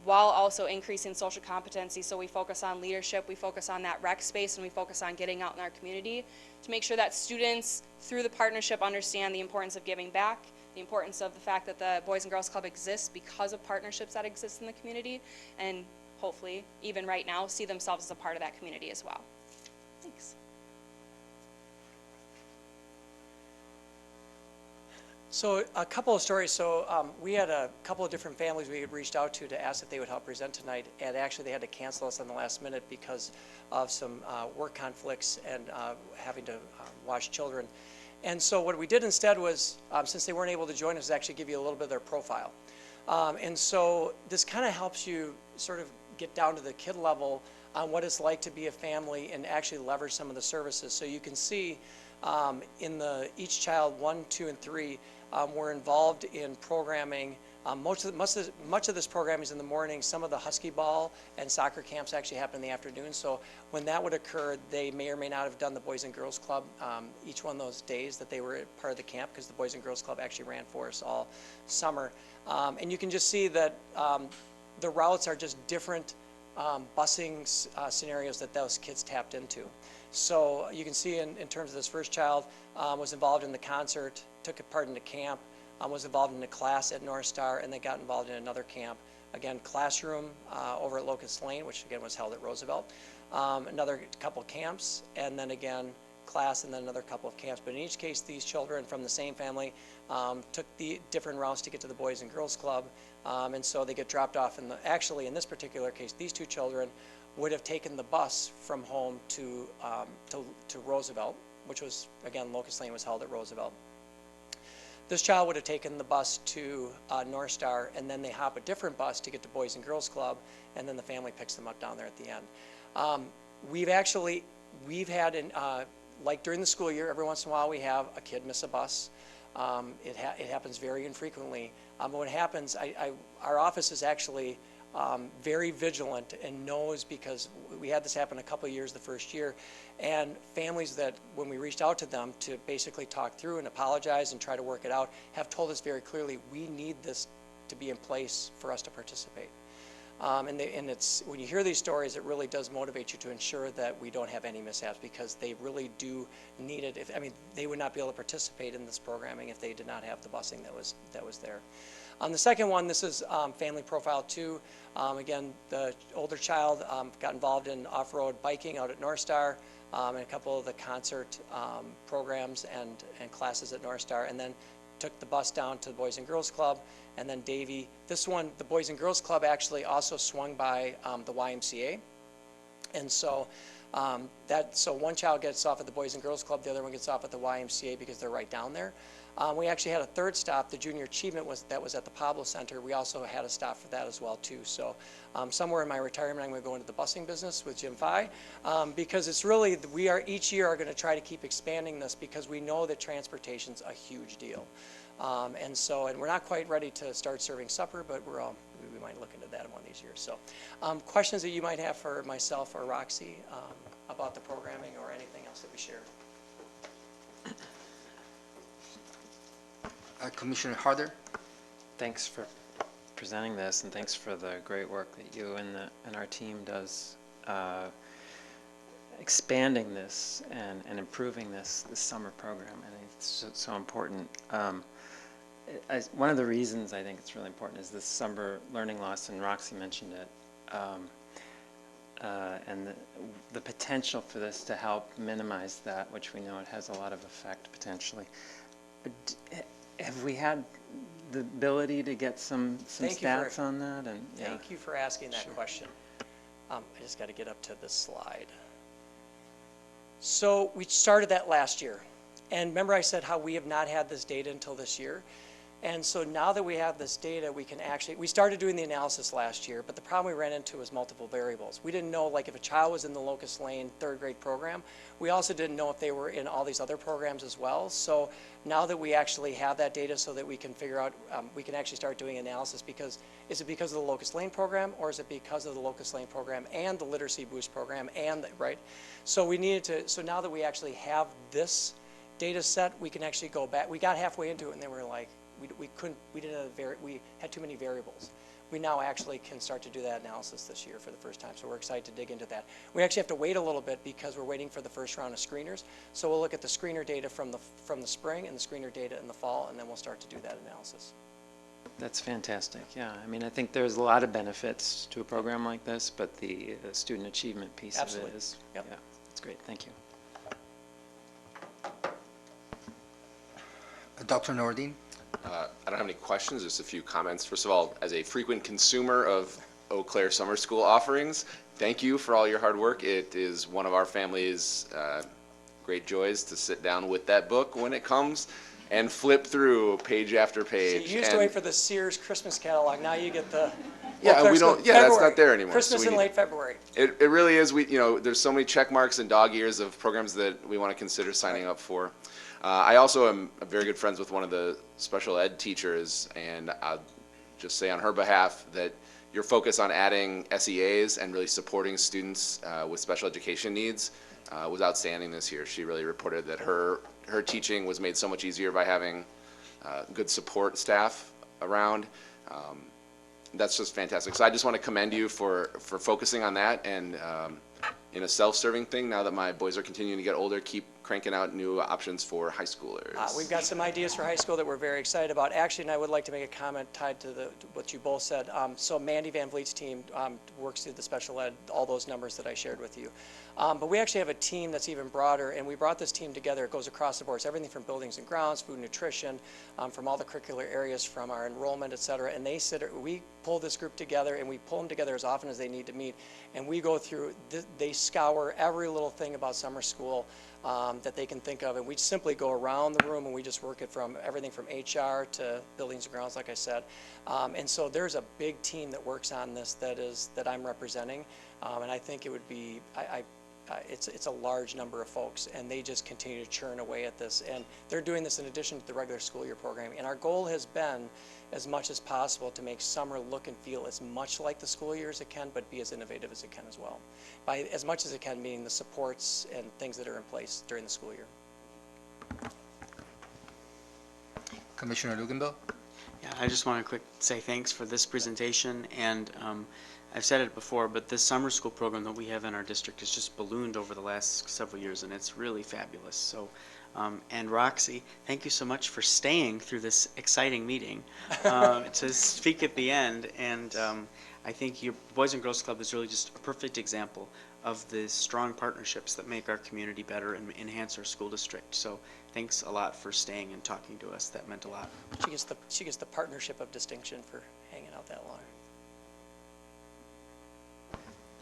while also increasing social competency. So we focus on leadership, we focus on that rec space, and we focus on getting out in our community to make sure that students, through the partnership, understand the importance of giving back, the importance of the fact that the Boys and Girls Club exists because of partnerships that exist in the community, and hopefully, even right now, see themselves as a part of that community as well. Thanks. So a couple of stories. So we had a couple of different families we had reached out to ask if they would help present tonight, and actually they had to cancel us on the last minute because of some work conflicts and having to watch children. And so what we did instead was, since they weren't able to join us, actually give you a little bit of their profile. And so this kind of helps you sort of get down to the kid level on what it's like to be a family and actually leverage some of the services. So you can see in each child, 1, 2, and 3, were involved in programming. Much of this programming is in the morning. Some of the husky ball and soccer camps actually happen in the afternoon. So when that would occur, they may or may not have done the Boys and Girls Club each one of those days that they were part of the camp, because the Boys and Girls Club actually ran for us all summer. And you can just see that the routes are just different busing scenarios that those kids tapped into. So you can see in terms of this first child was involved in the concert, took part in the camp, was involved in a class at North Star, and they got involved in another camp. Again, classroom over at Locust Lane, which again was held at Roosevelt. Another couple camps, and then again class, and then another couple of camps. But in each case, these children from the same family took the different routes to get to the Boys and Girls Club, and so they get dropped off. Actually, in this particular case, these two children would have taken the bus from home to Roosevelt, which was, again, Locust Lane was held at Roosevelt. This child would have taken the bus to North Star, and then they hop a different bus to get to Boys and Girls Club, and then the family picks them up down there at the end. We've had, like during the school year, every once in a while we have a kid miss a bus. It happens very infrequently. But what happens, our office is actually very vigilant and knows, because we had this happen a couple of years the first year, and families that when we reached out to them to basically talk through and apologize and try to work it out have told us very clearly, we need this to be in place for us to participate. And it's, when you hear these stories, it really does motivate you to ensure that we don't have any mishaps, because they really do need it. I mean, they would not be able to participate in this programming if they did not have the busing that was there. The second one, this is family profile 2. Again, the older child got involved in off-road biking out at North Star, and a couple of the concert programs and classes at North Star, and then took the bus down to the Boys and Girls Club. And then Davy, this one, the Boys and Girls Club actually also swung by the YMCA. And so so one child gets off at the Boys and Girls Club, the other one gets off at the YMCA because they're right down there. We actually had a third stop, the Junior Achievement that was at the Pablo Center. We also had a stop for that as well too. So somewhere in my retirement, I'm going to go into the busing business with Jim Phi, because it's really, each year are going to try to keep expanding this, because we know that transportation's a huge deal. And we're not quite ready to start serving supper, but we might look into that in one of these years. So questions that you might have for myself or Roxy about the programming or anything else that we shared? Commissioner Harder. Thanks for presenting this, and thanks for the great work that you and our team does expanding this and improving this summer program. And it's so important. One of the reasons I think it's really important is this summer learning loss, and Roxy mentioned it, and the potential for this to help minimize that, which we know it has a lot of effect potentially. Have we had the ability to get some stats on that? And thank you for asking that question. I just got to get up to this slide. So we started that last year. And remember I said how we have not had this data until this year? And so now that we have this data, we started doing the analysis last year, but the problem we ran into was multiple variables. We didn't know, like, if a child was in the Locust Lane third grade program, we also didn't know if they were in all these other programs as well. So now that we actually have that data so that we can figure out, we can actually start doing analysis, because is it because of the Locust Lane program, or is it because of the Locust Lane program and the Literacy Boost program, right? So so now that we actually have this data set, we can actually go back. We got halfway into it and they were like, we had too many variables. We now actually can start to do that analysis this year for the first time, so we're excited to dig into that. We actually have to wait a little bit because we're waiting for the first round of screeners. So we'll look at the screener data from the spring and the screener data in the fall, and then we'll start to do that analysis. That's fantastic. Yeah, I mean, I think there's a lot of benefits to a program like this, but the student achievement piece of it is, yep. Yeah, that's great. Thank you. Dr. Nordin. I don't have any questions, just a few comments. First of all, as a frequent consumer of Eau Claire Summer School offerings, thank you for all your hard work. It is one of our family's great joys to sit down with that book when it comes and flip through page after So page. you used to wait for the Sears Christmas catalog, now you get the. Yeah, Eau Claire we School- don't, yeah, that's February. not there anymore. Christmas so we in need- late February. It really is. There's so many check marks and dog ears of programs that we want to consider signing up for. I also am very good friends with one of the special ed teachers, and I'll just say on her behalf that your focus on adding SEAs and really supporting students with special education needs was outstanding this year. She really reported that her teaching was made so much easier by having good support staff around. That's just fantastic. So I just want to commend you for focusing on that, and in a self-serving thing, now that my boys are continuing to get older, keep cranking out new options for high schoolers. We've got some ideas for high school that we're very excited about. Actually, and I would like to make a comment tied to what you both said. So Mandy Van Vliet's team works through the special ed, all those numbers that I shared with you. But we actually have a team that's even broader, and we brought this team together. It goes across the board. It's everything from buildings and grounds, food and nutrition, from all the curricular areas, from our enrollment, et cetera. And we pull this group together, and we pull them together as often as they need to meet. And we go through, they scour every little thing about summer school that they can think of, and we simply go around the room and we just work it from everything from HR to buildings and grounds, like I said. And so there's a big team that works on this that I'm representing, and I think it would be, it's a large number of folks, and they just continue to churn away at this, and they're doing this in addition to the regular school year programming. And our goal has been, as much as possible, to make summer look and feel as much like the school year as it can, but be as innovative as it can as well. By as much as it can, meaning the supports and things that are in place during the school year. Commissioner Luganville? Yeah, I just want to say thanks for this presentation, and I've said it before, but this summer school program that we have in our district has just ballooned over the last several years, and it's really fabulous. So, and Roxy, thank you so much for staying through this exciting meeting to speak at the end. And I think your Boys and Girls Club is really just a perfect example of the strong partnerships that make our community better and enhance our school district. So thanks a lot for staying and talking to us. That meant a lot. She gets the partnership of distinction for hanging out that long.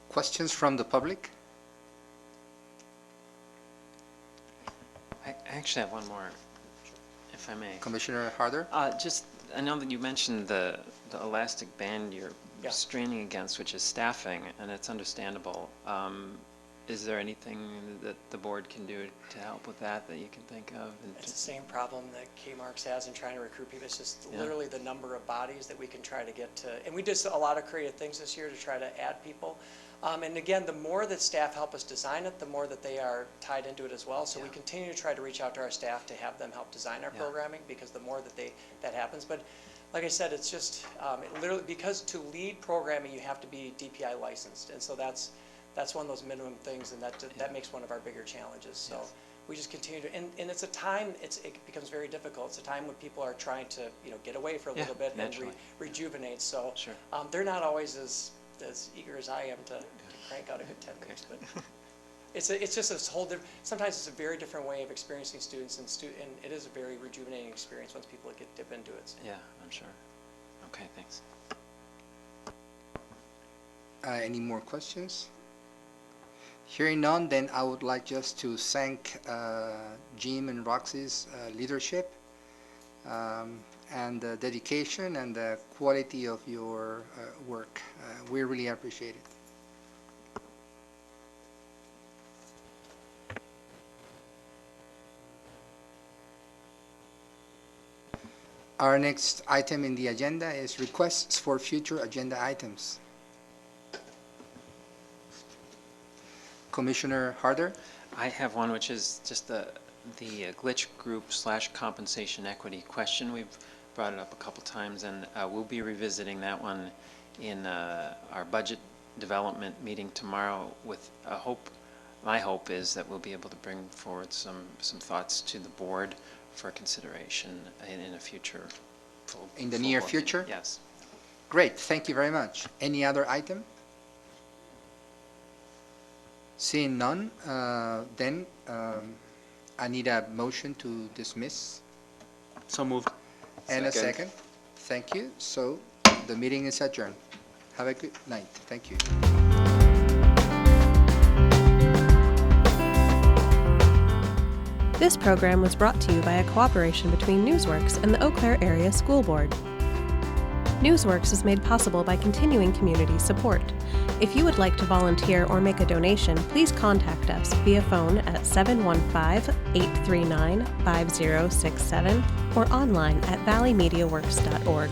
Questions from the public? I actually have one more, if I may. Commissioner Harder? I know that you mentioned the elastic band you're straining against, which is staffing, and it's understandable. Is there anything that the board can do to help with that you can think of? It's the same problem that K-Marks has in trying to recruit people. It's just literally the number of bodies that we can try to get to. And we did a lot of creative things this year to try to add people. And again, the more that staff help us design it, the more that they are tied into it as well. So we continue to try to reach out to our staff to have them help design our programming, because the more that happens. But like I said, it's just literally, because to lead programming you have to be DPI licensed, and so that's one of those minimum things, and that makes one of our bigger challenges. So we just continue to, and it's a time, it becomes very difficult. It's a time when people are trying to get away for a little bit and rejuvenate. So they're not always as eager as I am to crank out a good 10 minutes, but it's just a whole different, sometimes it's a very different way of experiencing students, and it is a very rejuvenating experience once people dip into it. So. Yeah, I'm sure. Okay, thanks. Any more questions? Hearing none, then I would like just to thank Jim and Roxy's leadership and the dedication and the quality of your work. We really appreciate it. Our next item in the agenda is requests for future agenda items. Commissioner Harder? I have one, which is just the glitch group / compensation equity question. We've brought it up a couple times, and we'll be revisiting that one in our budget development meeting tomorrow with a hope. My hope is that we'll be able to bring forward some thoughts to the board for consideration in a future full. In the near future? Yes. Great, thank you very much. Any other item? Seeing none, then I need a motion to dismiss. So moved. And a second. Thank you. So the meeting is adjourned. Have a good night. Thank you. This program was brought to you by a cooperation between Newsworks and the Eau Claire Area School Board. Newsworks is made possible by continuing community support. If you would like to volunteer or make a donation, please contact us via phone at 715-839-5067 or online at valleymediaworks.org.